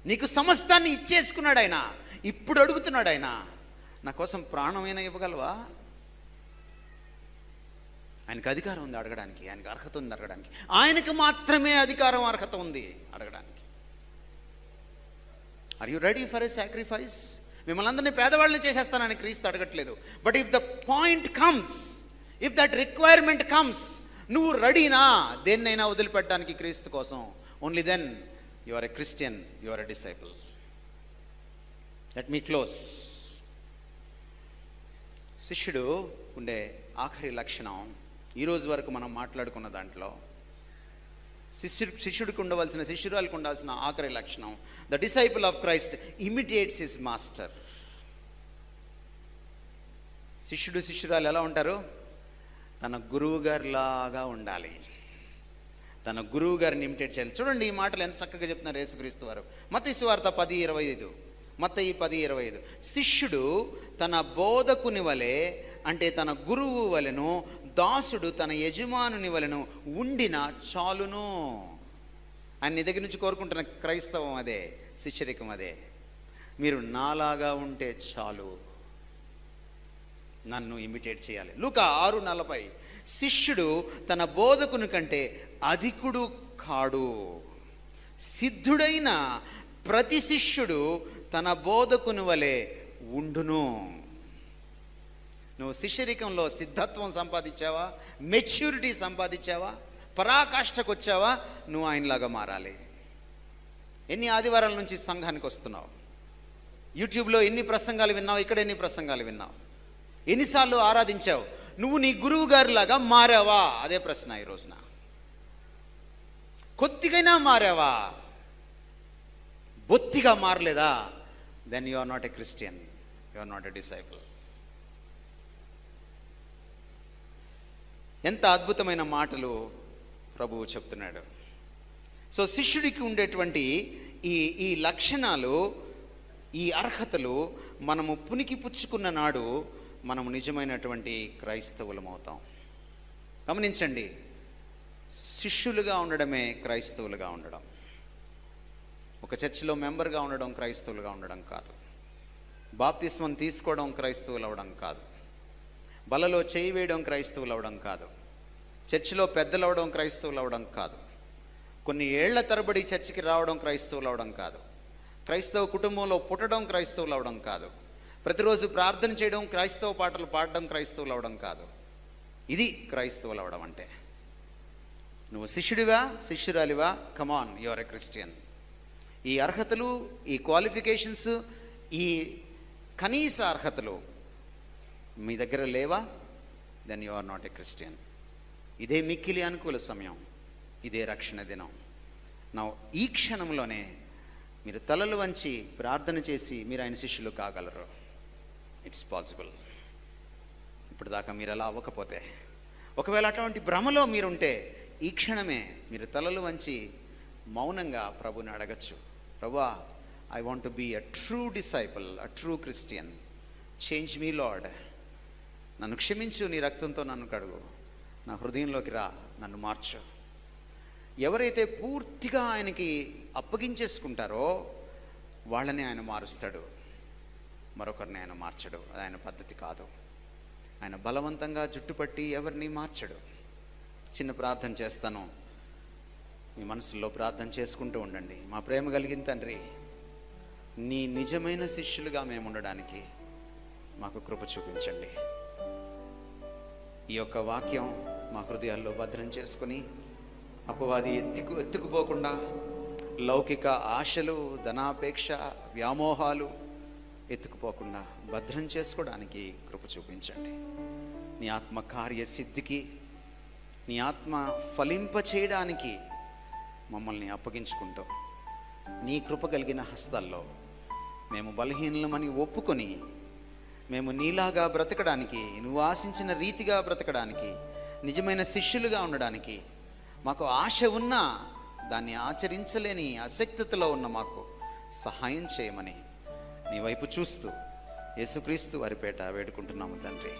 నీకు సమస్తాన్ని ఇచ్చేసుకున్నాడు ఆయన. ఇప్పుడు అడుగుతున్నాడు ఆయన, నా కోసం ప్రాణమైనా ఇవ్వగలవా? ఆయనకు అధికారం ఉంది అడగడానికి, ఆయనకు అర్హత ఉంది అడగడానికి. ఆయనకు మాత్రమే అధికారం, అర్హత ఉంది అడగడానికి. Are you ready for a sacrifice? మిమ్మల్ని అందరినీ పేదవాళ్ళని చేసేస్తానని క్రీస్తు అడగట్లేదు. But if the point comes, if that requirement comes, నువ్వు రెడీనా దేన్నైనా వదిలిపెట్టడానికి క్రీస్తు కోసం? Only then you are a Christian, you are a disciple. Let me close. శిష్యుడు ఉండే ఆఖరి లక్షణం, ఈరోజు వరకు మనం మాట్లాడుకున్న దాంట్లో శిష్యుడికి ఉండవలసిన, శిష్యురాలకు ఉండాల్సిన ఆఖరి లక్షణం, the disciple of Christ imitates his master. శిష్యుడు శిష్యురాలు ఎలా ఉంటారు? తన గురువు గారిలాగా ఉండాలి, తన గురువు గారిని ఇమిటేట్ చేయాలి. చూడండి ఈ మాటలు ఎంత చక్కగా చెప్తున్నారు యేసుక్రీస్తు వారు. మత్తయి సువార్త 10:25, మత్తయి 10:25. శిష్యుడు తన బోధకుని వలె, అంటే తన గురువు వలెను, దాసుడు తన యజమానుని వలెను ఉండిన చాలును. ఆయన నీ దగ్గర నుంచి కోరుకుంటున్న క్రైస్తవం అదే, శిష్యరికం అదే. మీరు నాలాగా ఉంటే చాలు, నన్ను ఇమిటేట్ చేయాలి. లూకా 6:40. శిష్యుడు తన బోధకుని కంటే అధికుడు కాడు, సిద్ధుడైన ప్రతి శిష్యుడు తన బోధకుని వలె ఉండును. నువ్వు శిష్యరికంలో సిద్ధత్వం సంపాదించావా, మెచ్యూరిటీ సంపాదించావా, పరాకాష్ఠకు వచ్చావా, నువ్వు ఆయనలాగా మారాలి. ఎన్ని ఆదివారాల నుంచి సంఘానికి వస్తున్నావు? యూట్యూబ్లో ఎన్ని ప్రసంగాలు విన్నావు? ఇక్కడ ఎన్ని ప్రసంగాలు విన్నావు? ఎన్నిసార్లు ఆరాధించావు? నువ్వు నీ గురువు గారిలాగా మారావా? అదే ప్రశ్న ఈ రోజున. కొద్దిగైనా మారావా? బొత్తిగా మారలేదా? Then you are not a Christian, you are not a disciple. ఎంత అద్భుతమైన మాటలు ప్రభువు చెప్తున్నాడు. సో శిష్యుడికి ఉండేటువంటి ఈ లక్షణాలు, ఈ అర్హతలు మనము పునికి పుచ్చుకున్న నాడు మనము నిజమైనటువంటి క్రైస్తవులం అవుతాం. గమనించండి, శిష్యులుగా ఉండడమే క్రైస్తవులుగా ఉండడం. ఒక చర్చిలో మెంబర్గా ఉండడం క్రైస్తవులుగా ఉండడం కాదు. బాప్తిస్మం తీసుకోవడం క్రైస్తవులు అవడం కాదు. బలలో చేయి వేయడం క్రైస్తవులు అవడం కాదు. చర్చిలో పెద్దలు అవడం క్రైస్తవులు అవడం కాదు. కొన్ని ఏళ్ల తరబడి చర్చికి రావడం క్రైస్తవులు అవడం కాదు. క్రైస్తవ కుటుంబంలో పుట్టడం క్రైస్తవులు అవడం కాదు. ప్రతిరోజు ప్రార్థన చేయడం, క్రైస్తవ పాటలు పాడడం క్రైస్తవులు అవడం కాదు. ఇది క్రైస్తవులు అవడం అంటే. నువ్వు శిష్యుడివా, శిష్యురాలివా? కమాన్, యు ఆర్ ఎ క్రిస్టియన్. ఈ అర్హతలు, ఈ క్వాలిఫికేషన్స్, ఈ కనీస అర్హతలు మీ దగ్గర లేవా? Then you are not a Christian. ఇదే మిక్కిలి అనుకూల సమయం, ఇదే రక్షణ దినం. నా ఈ క్షణంలోనే మీరు తలలు వంచి ప్రార్థన చేసి మీరు ఆయన శిష్యులు కాగలరు. It's possible. ఇప్పుడు దాకా మీరు అలా అవ్వకపోతే, ఒకవేళ అటువంటి భ్రమలో మీరుంటే, ఈ క్షణమే మీరు తలలు వంచి మౌనంగా ప్రభుని అడగచ్చు. ప్రభువా, I want to be a true disciple, a true Christian. Change me Lord. నన్ను క్షమించు, నీ రక్తంతో నన్ను కడుగు, నా హృదయంలోకి రా, నన్ను మార్చు. ఎవరైతే పూర్తిగా ఆయనకి అప్పగించేసుకుంటారో వాళ్ళని ఆయన మారుస్తాడు, మరొకరిని ఆయన మార్చడు. అది ఆయన పద్ధతి కాదు. ఆయన బలవంతంగా జుట్టుపట్టి ఎవరిని మార్చడు. చిన్న ప్రార్థన చేస్తాను, మీ మనసులో ప్రార్థన చేసుకుంటూ ఉండండి. మా ప్రేమ కలిగిన తండ్రి, నీ నిజమైన శిష్యులుగా మేము ఉండడానికి మాకు కృప చూపించండి. ఈ యొక్క వాక్యం మా హృదయాల్లో భద్రం చేసుకుని, అపవాది ఎత్తుకుపోకుండా లౌకిక ఆశలు, ధనాపేక్ష, వ్యామోహాలు ఎత్తుకుపోకుండా భద్రం చేసుకోవడానికి కృప చూపించండి. నీ ఆత్మ కార్యసిద్ధికి, నీ ఆత్మ ఫలింప చేయడానికి మమ్మల్ని అప్పగించుకుంటూ నీ కృప కలిగిన హస్తాల్లో మేము బలహీనమని ఒప్పుకొని, మేము నీలాగా బ్రతకడానికి, నువ్వు ఆశించిన రీతిగా బ్రతకడానికి, నిజమైన శిష్యులుగా ఉండడానికి మాకు ఆశ ఉన్నా దాన్ని ఆచరించలేని అశక్తతలో ఉన్న మాకు సహాయం చేయమని నీ వైపు చూస్తూ యేసుక్రీస్తు వారి పేట వేడుకుంటున్నాము తండ్రి.